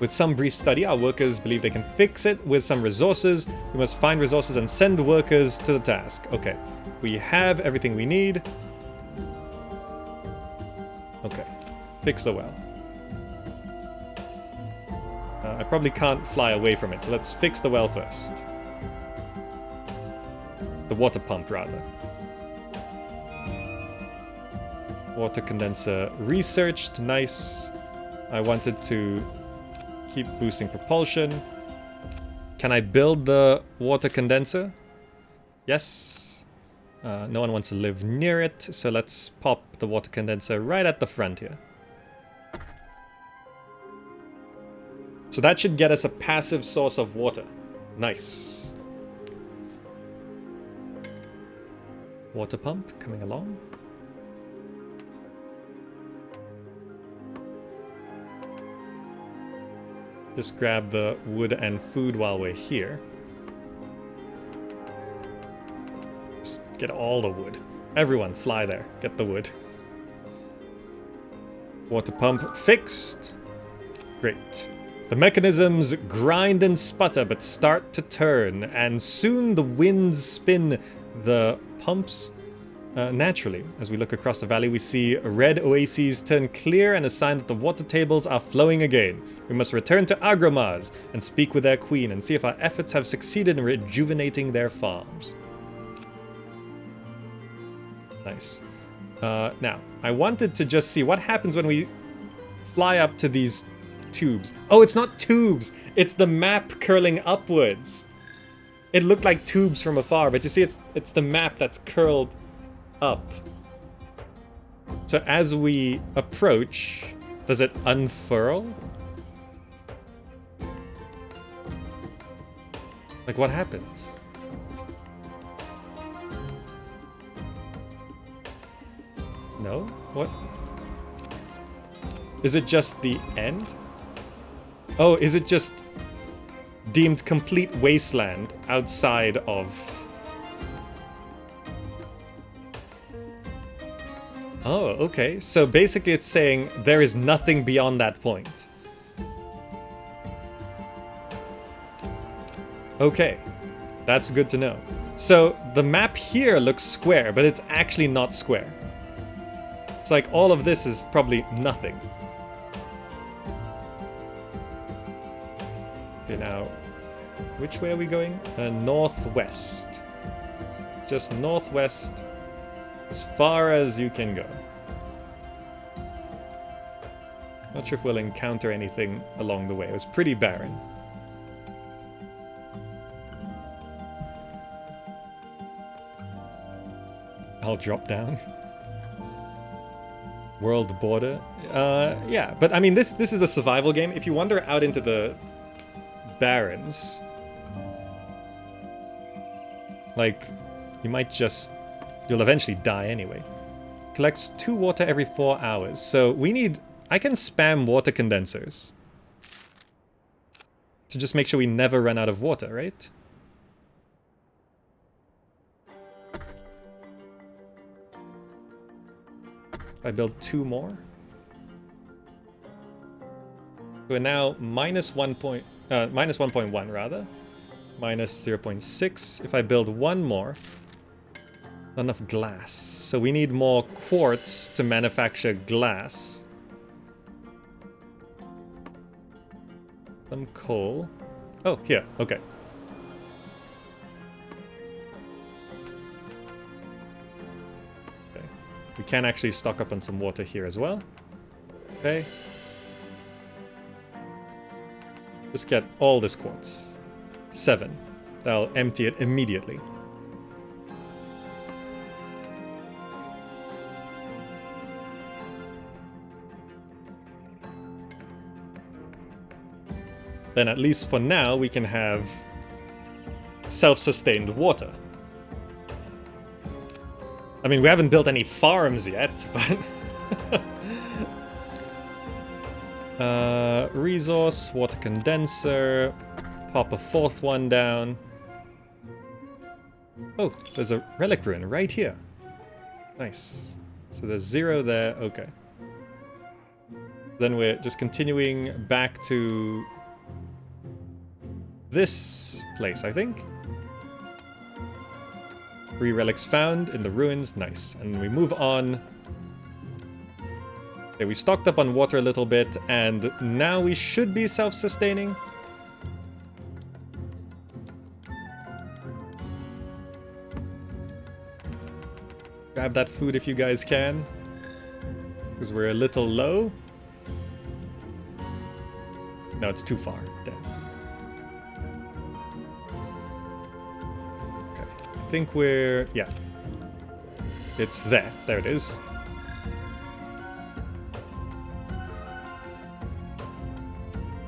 S1: With some brief study, our workers believe they can fix it with some resources. We must find resources and send workers to the task. Okay. We have everything we need. Okay. Fix the well. I probably can't fly away from it, so let's fix the well first. The water pump, rather. Water condenser researched. Nice. I wanted to keep boosting propulsion. Can I build the water condenser? Yes. No one wants to live near it, so let's pop the water condenser right at the front here. So that should get us a passive source of water. Nice. Water pump coming along. Just grab the wood and food while we're here. Just get all the wood. Everyone, fly there. Get the wood. Water pump fixed. Great. The mechanisms grind and sputter but start to turn, and soon the winds spin the pumps naturally. As we look across the valley, we see red oases turn clear and a sign that the water tables are flowing again. We must return to Agromaz and speak with their queen and see if our efforts have succeeded in rejuvenating their farms. Nice. Now, I wanted to just see what happens when we fly up to these tubes. Oh, it's not tubes! It's the map curling upwards. It looked like tubes from afar, but you see it's the map that's curled up. So as we approach, does it unfurl? Like, what happens? No? What? Is it just the end? Oh, is it just deemed complete wasteland outside of... Oh, okay. So basically it's saying there is nothing beyond that point. Okay. That's good to know. So the map here looks square, but it's actually not square. It's like all of this is probably nothing. Okay, now, which way are we going? Northwest. Just northwest, as far as you can go. Not sure if we'll encounter anything along the way. It was pretty barren. I'll drop down. World border. Yeah, but I mean, this is a survival game. If you wander out into the barrens, like, you might just... You'll eventually die anyway. Collects 2 water every 4 hours. So we need... I can spam water condensers to just make sure we never run out of water, right? If I build 2 more. We're now minus 1.1 rather. Minus 0.6. If I build 1 more. Not enough glass. So we need more quartz to manufacture glass. Some coal. Oh, here. Okay. We can actually stock up on some water here as well. Okay. Just get all this quartz. 7. That'll empty it immediately. Then at least for now we can have self-sustained water. I mean, we haven't built any farms yet, but... resource, water condenser, pop a 4th one down. Oh, there's a relic ruin right here. Nice. So there's 0 there, okay. Then we're just continuing back to this place, I think. 3 relics found in the ruins, nice. And we move on. Okay, we stocked up on water a little bit, and now we should be self-sustaining. Grab that food if you guys can, because we're a little low. No, it's too far. Damn. I think we're... yeah. It's there. There it is.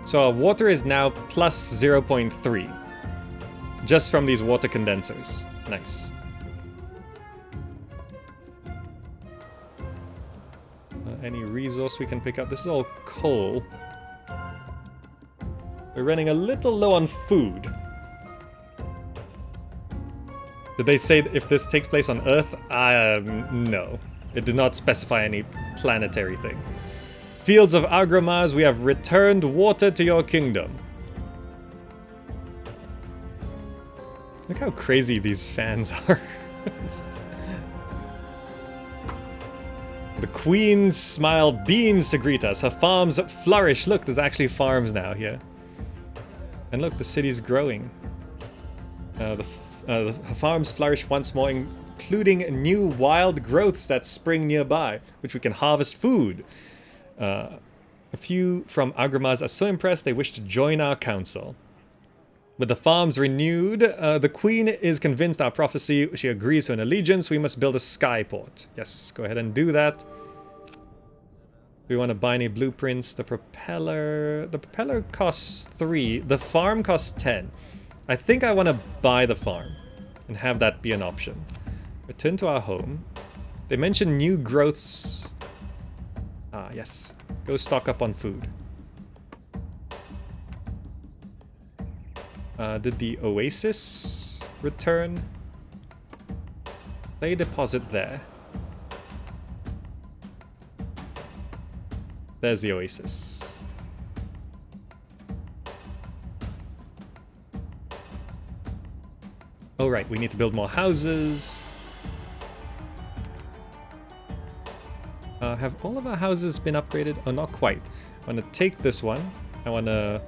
S1: So our water is now plus 0.3. Just from these water condensers. Nice. Any resource we can pick up? This is all coal. We're running a little low on food. Did they say if this takes place on Earth? No. It did not specify any planetary thing. Fields of Agramas, we have returned water to your kingdom. Look how crazy these fans are. The Queen's smile beams to greet us. Her farms flourish. Look, there's actually farms now here. And look, the city's growing. The farms flourish once more, including new wild growths that spring nearby, which we can harvest food. A few from Agramas are so impressed they wish to join our council. With the farms renewed, the queen is convinced our prophecy. She agrees to an allegiance. We must build a skyport. Yes, go ahead and do that. We want to buy any blueprints. The propeller costs 3. The farm costs 10. I think I want to buy the farm and have that be an option. Return to our home. They mentioned new growths. Ah, yes. Go stock up on food. Did the oasis return? Play deposit there. There's the oasis. Oh right, we need to build more houses. Have all of our houses been upgraded? Oh, not quite. I want to take this one. I want to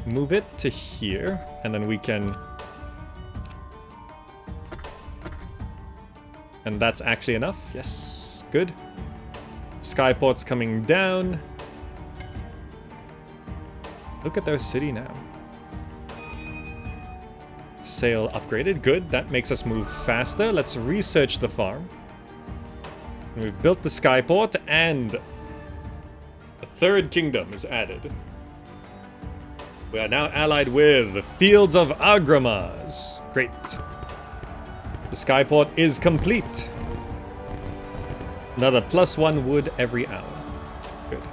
S1: move it to here, and then we can... And that's actually enough. Yes, good. Skyport's coming down. Look at their city now. Sail upgraded, good. That makes us move faster. Let's research the farm. We've built the skyport, and a 3rd kingdom is added. We are now allied with the Fields of Agramas. Great. The skyport is complete. Another +1 wood every hour. Good.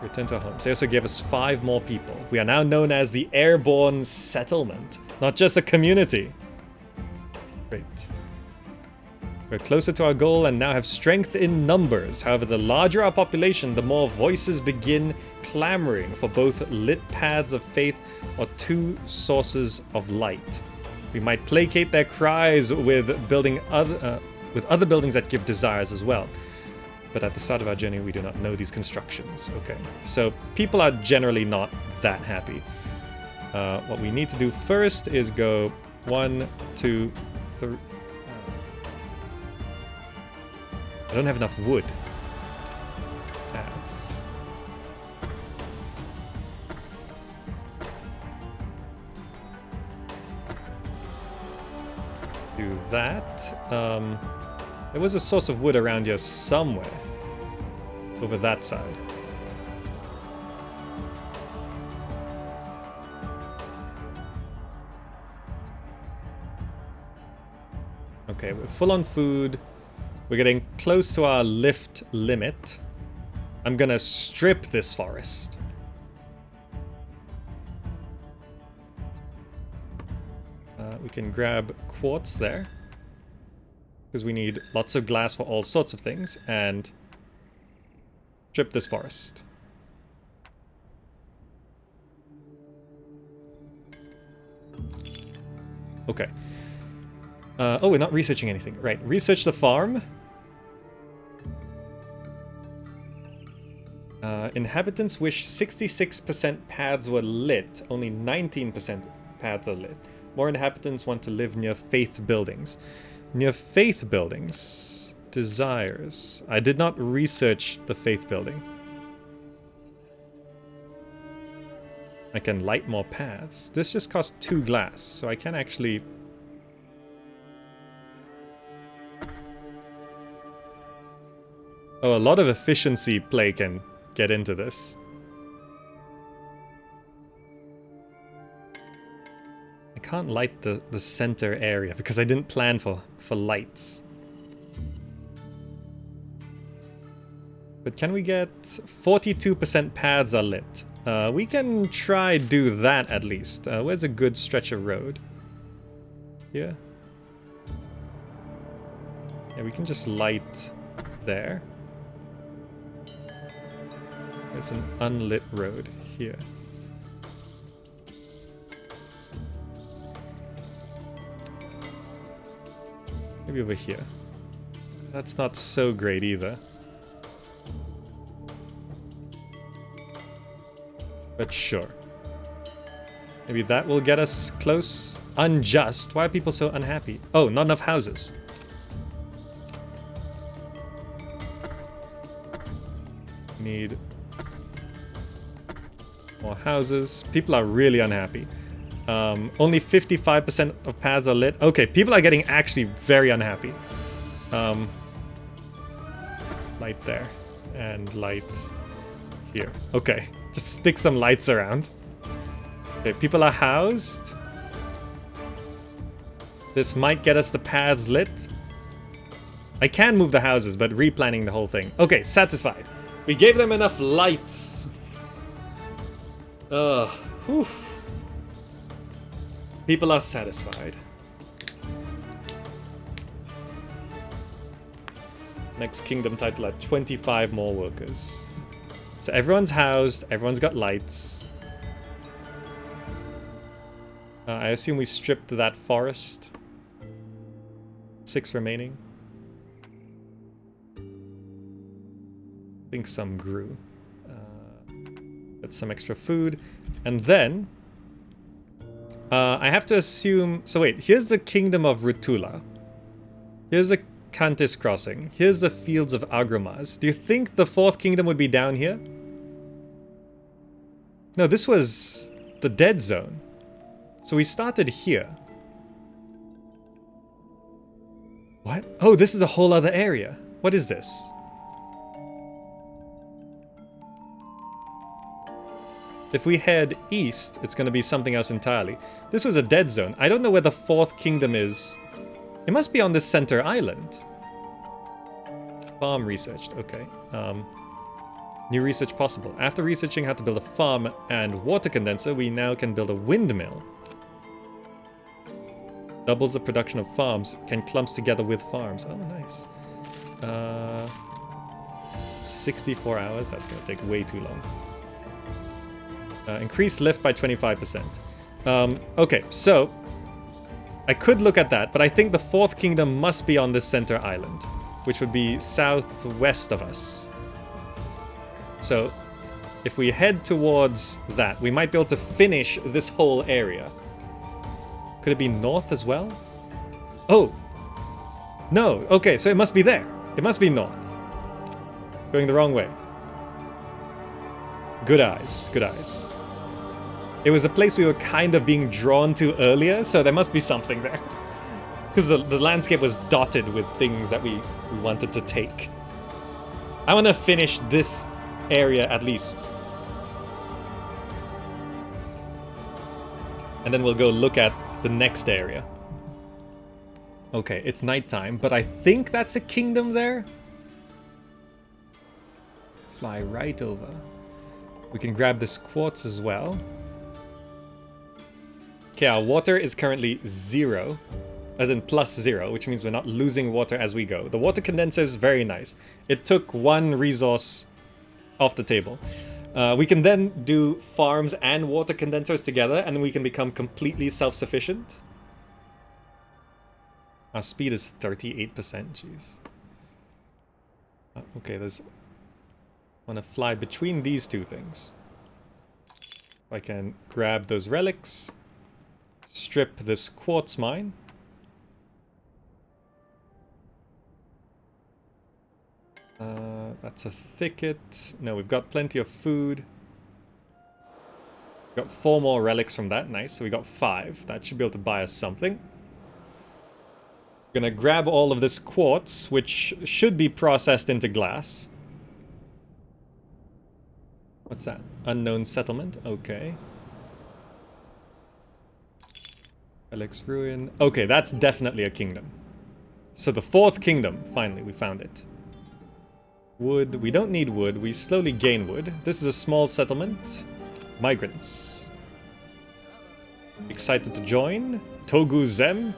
S1: Return to our homes. They also gave us 5 more people. We are now known as the Airborne settlement, not just a community. Great. We're closer to our goal and now have strength in numbers. However, the larger our population, the more voices begin clamoring for both lit paths of faith or two sources of light. We might placate their cries with other buildings that give desires as well. But at the start of our journey, we do not know these constructions. Okay, so people are generally not that happy. What we need to do first is go 1, 2, 3. I don't have enough wood. Paths. Do that. There was a source of wood around here somewhere. Over that side. Okay, we're full on food. We're getting close to our lift limit. I'm gonna strip this forest. We can grab quartz there. Because we need lots of glass for all sorts of things. And strip this forest. Okay. Oh, we're not researching anything. Right, research the farm. Inhabitants wish 66% paths were lit. Only 19% paths are lit. More inhabitants want to live near faith buildings. Near faith buildings. Desires. I did not research the faith building. I can light more paths. This just costs 2 glass, so I can actually... Oh, a lot of efficiency play can get into this. I can't light the center area because I didn't plan for lights. But can we get 42% paths are lit? We can try do that at least. Where's a good stretch of road? Here? Yeah, we can just light there. It's an unlit road here. Maybe over here. That's not so great either. But sure. Maybe that will get us close. Unjust. Why are people so unhappy? Oh, not enough houses. Need more houses. People are really unhappy. Only 55% of paths are lit. Okay, people are getting actually very unhappy. Light there. And light here. Okay, just stick some lights around. Okay, people are housed. This might get us the paths lit. I can move the houses, but replanning the whole thing. Okay, satisfied. We gave them enough lights. Whew. People are satisfied. Next kingdom title at 25 more workers. So everyone's housed, everyone's got lights. I assume we stripped that forest. 6 remaining. I think some grew. Get some extra food. And then... I have to assume... So wait, here's the kingdom of Rutula. Here's the Cantus crossing. Here's the fields of Agramaz. Do you think the 4th kingdom would be down here? No, this was the dead zone. So we started here. What? Oh, this is a whole other area. What is this? If we head east, it's going to be something else entirely. This was a dead zone. I don't know where the 4th kingdom is. It must be on this center island. Farm researched. Okay. New research possible. After researching how to build a farm and water condenser, we now can build a windmill. Doubles the production of farms. Can clumps together with farms. Oh, nice. 64 hours. That's going to take way too long. Increase lift by 25%. Okay, so I could look at that, but I think the fourth kingdom must be on this center island, which would be southwest of us. So if we head towards that, we might be able to finish this whole area. Could it be north as well? Oh! No, okay, so it must be there. It must be north. Going the wrong way. Good eyes, good eyes. It was a place we were kind of being drawn to earlier, so there must be something there. Because the landscape was dotted with things that we wanted to take. I want to finish this area at least. And then we'll go look at the next area. Okay, it's nighttime, but I think that's a kingdom there. Fly right over. We can grab this quartz as well. Okay, our water is currently 0, as in +0, which means we're not losing water as we go. The water condenser is very nice. It took one resource off the table. We can then do farms and water condensers together, and we can become completely self-sufficient. Our speed is 38%, jeez. Okay, there's... I want to fly between these two things. I can grab those relics, strip this quartz mine. That's a thicket. No, we've got plenty of food. Got 4 more relics from that. Nice. So we got 5. That should be able to buy us something. Gonna grab all of this quartz, which should be processed into glass. What's that? Unknown settlement. Okay. Relics ruin. Okay, that's definitely a kingdom. So the 4th kingdom. Finally, we found it. Wood. We don't need wood. We slowly gain wood. This is a small settlement. Migrants. Excited to join? Togu Zem?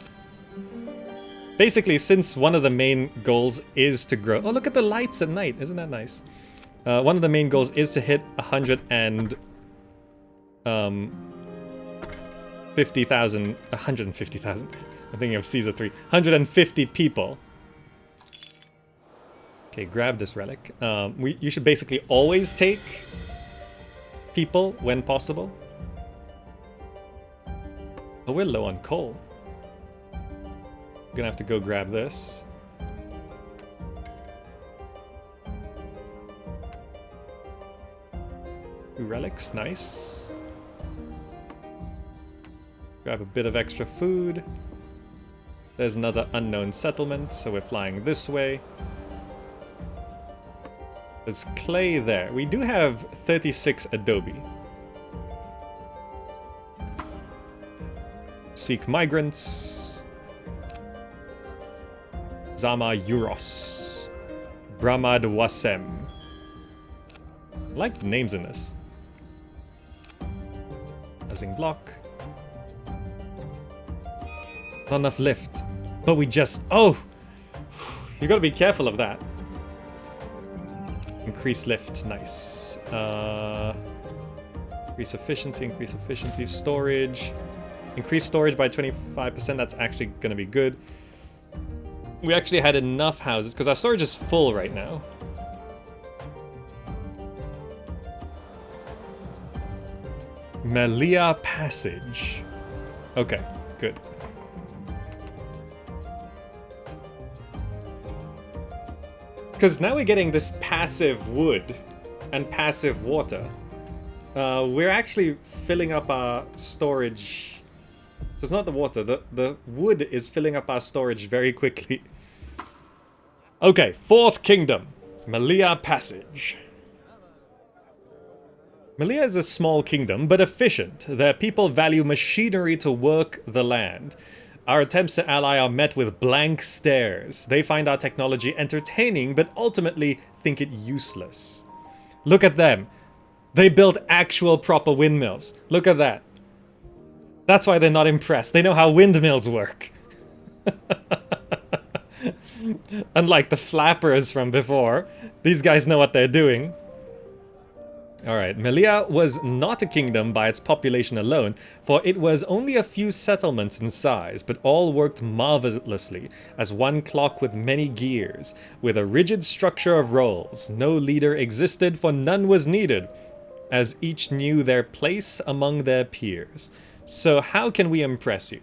S1: Basically, since one of the main goals is to grow... Oh, look at the lights at night. Isn't that nice? One of the main goals is to hit 150,000... 150,000. I'm thinking of Caesar 3. 150 people. Okay, grab this relic. You should basically always take people when possible. Oh, we're low on coal. Gonna have to go grab this. Two relics, nice. Grab a bit of extra food. There's another unknown settlement, so we're flying this way. There's clay there. We do have 36 adobe. Seek migrants. Zama Euros. Brahmad Wasem. I like the names in this. Housing block. Not enough lift. But we just... Oh! You gotta be careful of that. Increase lift. Nice. Increase efficiency, storage. Increase storage by 25%. That's actually gonna be good. We actually had enough houses, because our storage is full right now. Malia Passage. Okay, good. Because now we're getting this passive wood and passive water. We're actually filling up our storage. So it's not the water, the wood is filling up our storage very quickly. Okay, 4th kingdom. Malia Passage. Malia is a small kingdom, but efficient. Their people value machinery to work the land. Our attempts to ally are met with blank stares. They find our technology entertaining, but ultimately think it useless. Look at them. They built actual proper windmills. Look at that. That's why they're not impressed. They know how windmills work. Unlike the flappers from before, these guys know what they're doing. Alright, Malia was not a kingdom by its population alone, for it was only a few settlements in size, but all worked marvelously as one clock with many gears. With a rigid structure of roles, no leader existed, for none was needed, as each knew their place among their peers. So how can we impress you?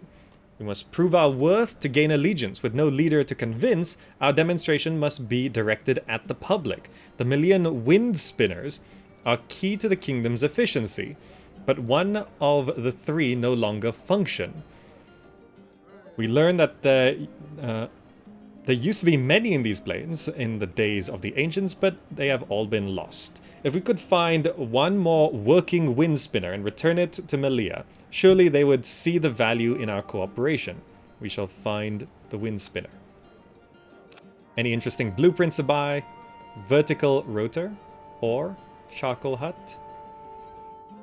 S1: We must prove our worth to gain allegiance. With no leader to convince, our demonstration must be directed at the public. The Malian wind spinners are key to the kingdom's efficiency, but one of the three no longer function. We learn that there used to be many in these plains in the days of the ancients, but they have all been lost. If we could find one more working wind spinner and return it to Malia, surely they would see the value in our cooperation. We shall find the wind spinner. Any interesting blueprints to buy? Vertical rotor or charcoal hut.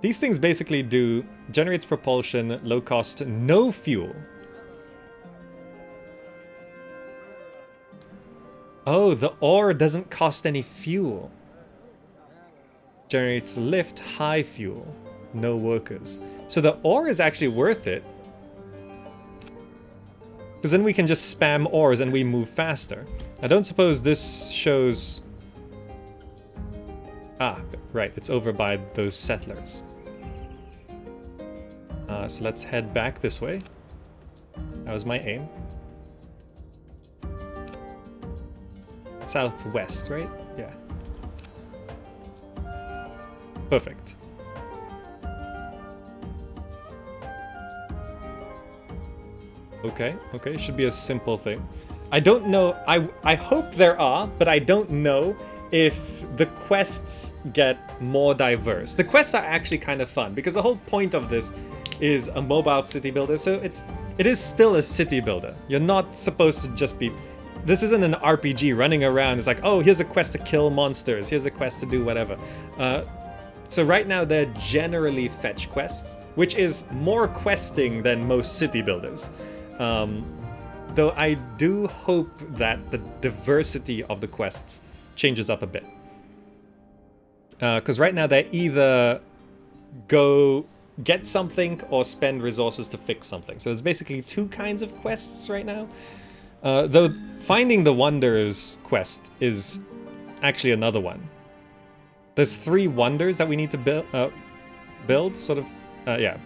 S1: These things basically do generates propulsion, low cost, no fuel. Oh, the ore doesn't cost any fuel. Generates lift, high fuel, no workers. So the ore is actually worth it. Because then we can just spam ores and we move faster. I don't suppose this shows... Ah, right, it's over by those settlers. So let's head back this way. That was my aim. Southwest, right? Yeah. Perfect. Okay, okay, should be a simple thing. I don't know, I hope there are, but I don't know if the quests get more diverse. The quests are actually kind of fun, because the whole point of this is a mobile city builder, so it is still a city builder. You're not supposed to just be... This isn't an RPG running around. It's like, oh, here's a quest to kill monsters. Here's a quest to do whatever. So right now they're generally fetch quests, which is more questing than most city builders. Though I do hope that the diversity of the quests changes up a bit. Because right now they either go get something or spend resources to fix something. So there's basically two kinds of quests right now. Though finding the wonders quest is actually another one. There's 3 wonders that we need to build, sort of,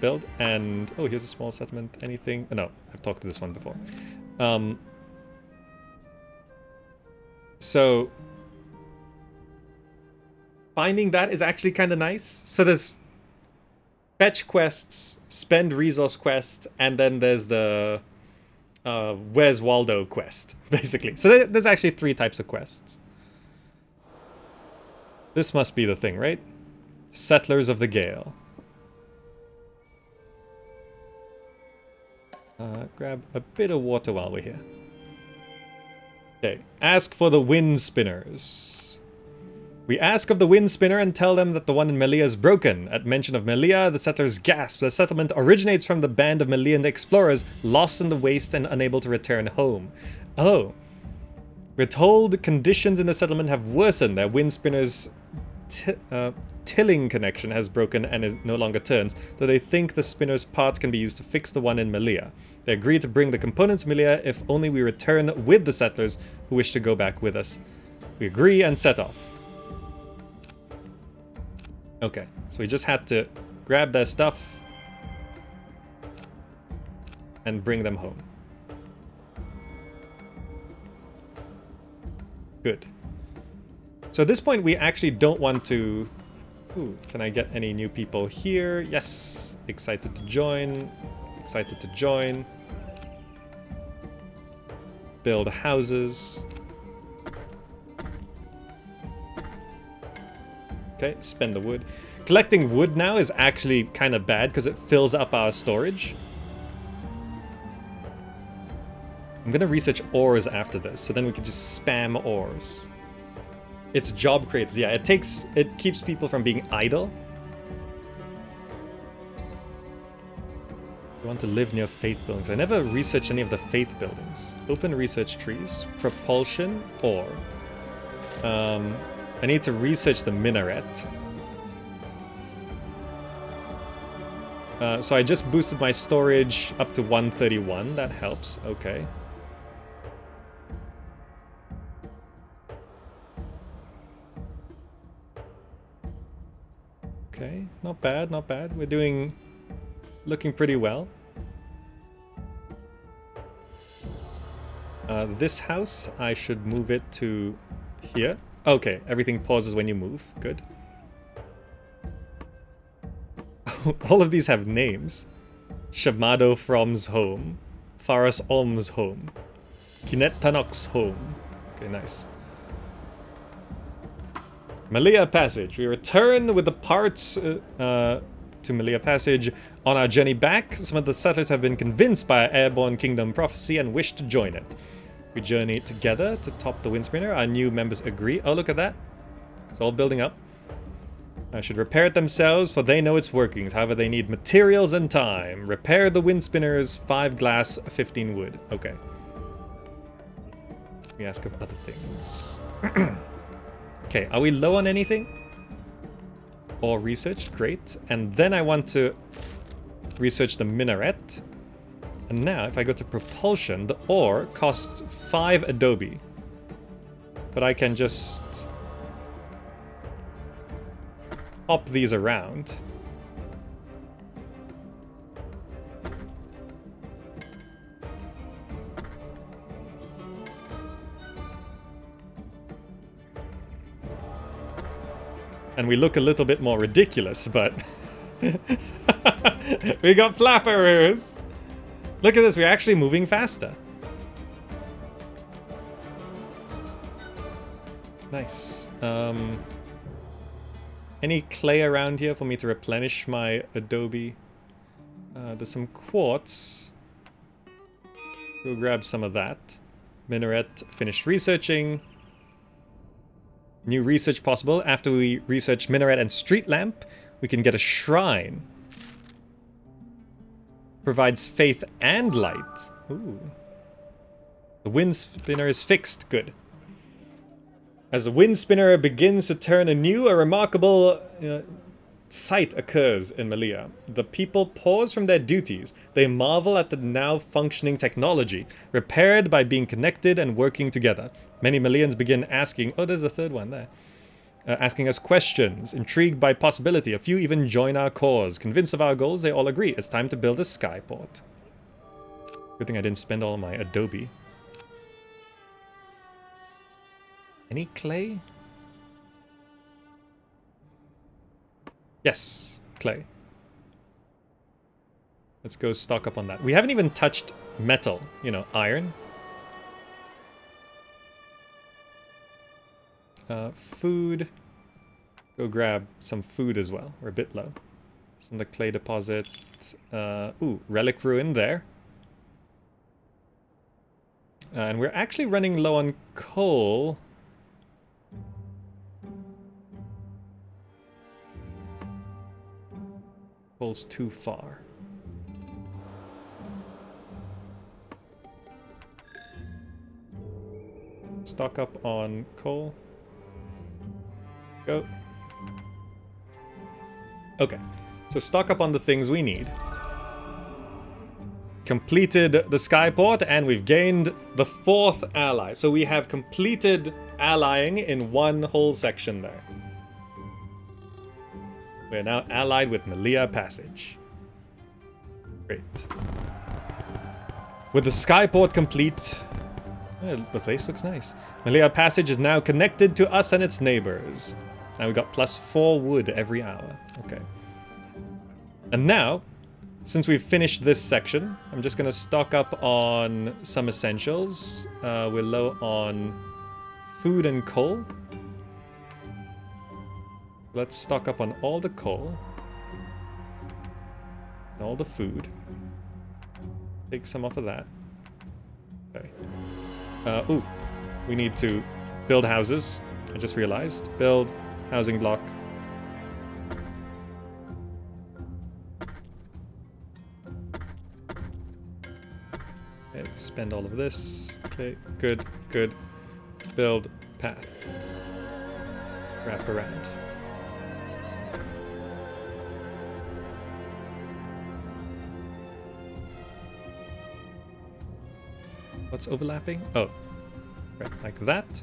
S1: build. And, oh, here's a small settlement, anything? No, I've talked to this one before. So, finding that is actually kind of nice. So there's fetch quests, spend resource quests, and then there's the Where's Waldo quest, basically. So there's actually 3 types of quests. This must be the thing, right? Settlers of the Gale. Grab a bit of water while we're here. Okay, ask for the wind spinners. We ask of the wind spinner and tell them that the one in Malia is broken. At mention of Malia, the settlers gasp. The settlement originates from the band of Malian explorers lost in the waste and unable to return home. Oh. We're told conditions in the settlement have worsened. Their wind spinner's tilling connection has broken and it no longer turns, though they think the spinner's parts can be used to fix the one in Malia. They agree to bring the components to Malia if only we return with the settlers who wish to go back with us. We agree and set off. Okay, so we just had to grab their stuff and bring them home. Good. So at this point, we actually don't want to... Ooh, can I get any new people here? Yes. Excited to join. Excited to join. Build houses. Okay, spend the wood. Collecting wood now is actually kind of bad because it fills up our storage. I'm gonna research ores after this, so then we can just spam ores. It's job creators. Yeah, it keeps people from being idle. You want to live near faith buildings. I never researched any of the faith buildings. Open research trees, propulsion, ore. I need to research the minaret. So I just boosted my storage up to 131. That helps. Okay. Okay, not bad, not bad. We're looking pretty well. This house, I should move it to here. Okay, everything pauses when you move. Good. All of these have names. Shamado From's home. Faras Om's home. Kinet Tanok's home. Okay, nice. Malia Passage. We return with the parts to Malia Passage. On our journey back, some of the settlers have been convinced by our Airborne Kingdom prophecy and wish to join it. We journey together to top the Windspinner. Our new members agree. Oh, look at that. It's all building up. I should repair it themselves, for they know its workings. However, they need materials and time. Repair the Windspinners, 5 glass, 15 wood. Okay. We ask of other things. Okay, are we low on anything? Or research? Great. And then I want to research the minaret. And now, if I go to propulsion, the ore costs 5 adobe. But I can just hop these around. And we look a little bit more ridiculous, but we got flappers! Look at this, we're actually moving faster. Nice. Any clay around here for me to replenish my adobe? There's some quartz. We'll grab some of that. Minaret, finish researching. New research possible. After we research minaret and street lamp, we can get a shrine. Provides faith and light. Ooh. The wind spinner is fixed. Good. As the wind spinner begins to turn anew, a remarkable sight occurs in Malia. The people pause from their duties. They marvel at the now functioning technology, repaired by being connected and working together. Many Malians begin asking, oh, there's a third one there, asking us questions, intrigued by possibility. A few even join our cause. Convinced of our goals, they all agree. It's time to build a skyport. Good thing I didn't spend all my adobe. Any clay? Yes, clay. Let's go stock up on that. We haven't even touched metal, you know, iron. Food. Go grab some food as well. We're a bit low. It's in the clay deposit. Ooh, relic ruin there. And we're actually running low on coal. Coal's too far. Stock up on coal. Go. Okay, so stock up on the things we need. Completed the skyport, and we've gained the 4th ally. So we have completed allying in one whole section there. We're now allied with Malia Passage. Great. With the skyport complete, the place looks nice. Malia Passage is now connected to us and its neighbors. Now we got +4 wood every hour. Okay. And now, since we've finished this section, I'm just going to stock up on some essentials. We're low on food and coal. Let's stock up on all the coal. And all the food. Take some off of that. Okay. Ooh. We need to build houses. I just realized. Build housing block. Okay, spend all of this. Okay, good, good. Build path. Wrap around. What's overlapping? Oh, right, like that.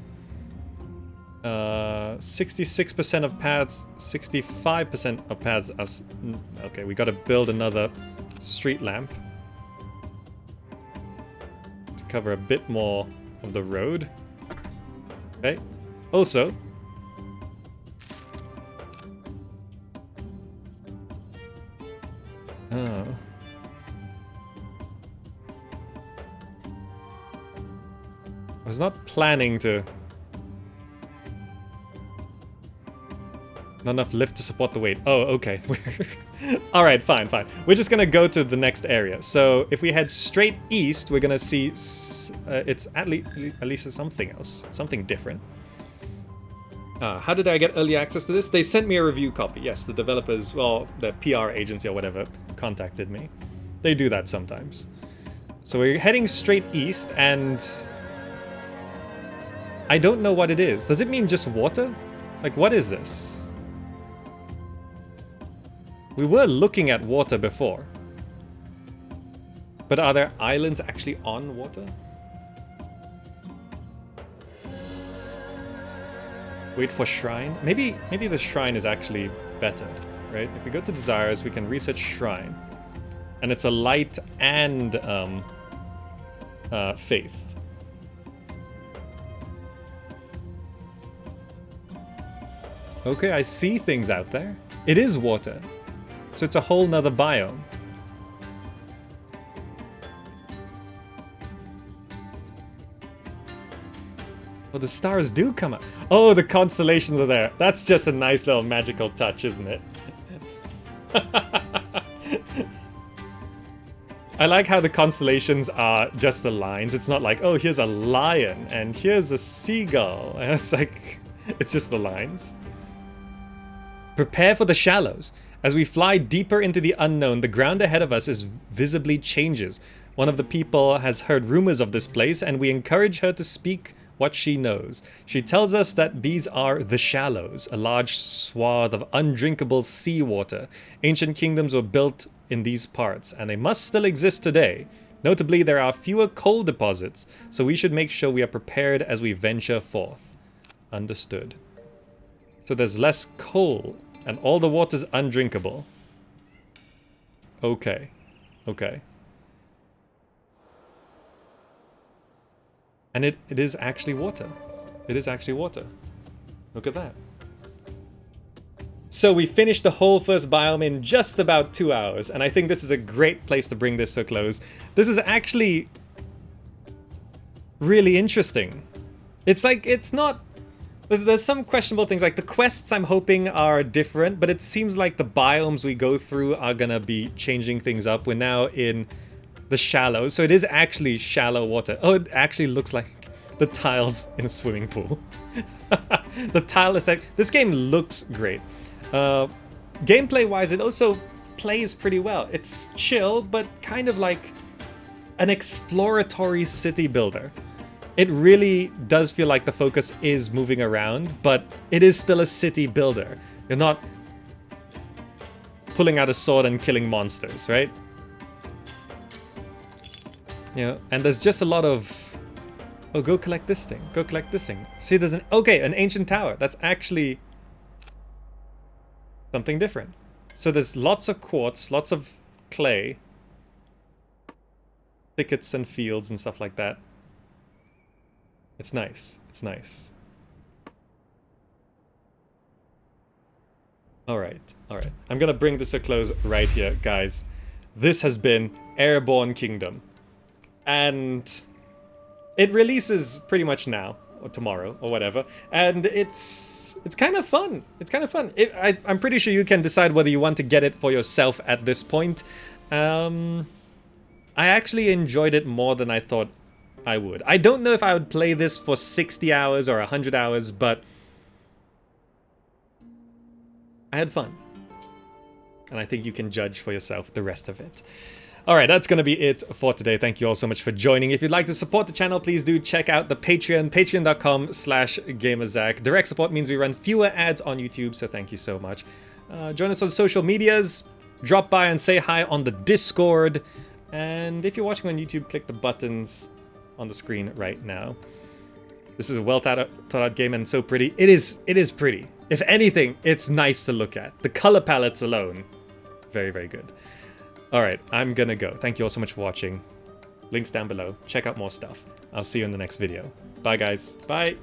S1: 66% of paths, 65% of paths as... Okay, we gotta build another street lamp to cover a bit more of the road. Okay. Also... Oh. I was not planning to... Not enough lift to support the weight. Oh, okay. Alright, fine, fine. We're just gonna go to the next area. So if we head straight east, we're gonna see it's at least something else. Something different. How did I get early access to this? They sent me a review copy. Yes, the developers, well, the PR agency or whatever, contacted me. They do that sometimes. So we're heading straight east, and... I don't know what it is. Does it mean just water? Like, what is this? We were looking at water before. But are there islands actually on water? Wait for shrine? Maybe the shrine is actually better, right? If we go to desires, we can reset shrine. And it's a light and faith. Okay, I see things out there. It is water. So it's a whole nother biome. Oh, the stars do come up. Oh, the constellations are there. That's just a nice little magical touch, isn't it? I like how the constellations are just the lines. It's not like, oh, here's a lion and here's a seagull. And it's like, it's just the lines. Prepare for the shallows. As we fly deeper into the unknown, the ground ahead of us visibly changes. One of the people has heard rumors of this place, and we encourage her to speak what she knows. She tells us that these are the shallows, a large swath of undrinkable seawater. Ancient kingdoms were built in these parts, and they must still exist today. Notably, there are fewer coal deposits, so we should make sure we are prepared as we venture forth. Understood. So there's less coal. And all the water's undrinkable. Okay. Okay. And it is actually water. It is actually water. Look at that. So we finished the whole first biome in just about 2 hours. And I think this is a great place to bring this to a close. This is actually really interesting. It's like, it's not... There's some questionable things, like the quests I'm hoping are different, but it seems like the biomes we go through are gonna be changing things up. We're now in the shallows, so it is actually shallow water. Oh, it actually looks like the tiles in a swimming pool. The tile is like, this game looks great. Gameplay-wise, it also plays pretty well. It's chill, but kind of like an exploratory city builder. It really does feel like the focus is moving around, but it is still a city builder. You're not pulling out a sword and killing monsters, right? Yeah, and there's just a lot of... Oh, go collect this thing. Go collect this thing. See, there's an... Okay, an ancient tower. That's actually something different. So there's lots of quartz, lots of clay, thickets and fields and stuff like that. It's nice. It's nice. Alright, alright. I'm gonna bring this to a close right here, guys. This has been Airborne Kingdom. And it releases pretty much now, or tomorrow, or whatever. And it's kind of fun. It's kind of fun. I'm pretty sure you can decide whether you want to get it for yourself at this point. I actually enjoyed it more than I thought I would. I don't know if I would play this for 60 hours or 100 hours, but I had fun. And I think you can judge for yourself the rest of it. Alright, that's gonna be it for today. Thank you all so much for joining. If you'd like to support the channel, please do check out the Patreon, patreon.com/GamerZach. Direct support means we run fewer ads on YouTube, so thank you so much. Join us on social medias, drop by and say hi on the Discord, and if you're watching on YouTube, click the buttons on the screen right now. This is a well thought out game and so pretty. It is pretty. If anything, it's nice to look at. The color palettes alone, very, very good. Alright, I'm gonna go. Thank you all so much for watching. Links down below. Check out more stuff. I'll see you in the next video. Bye guys. Bye!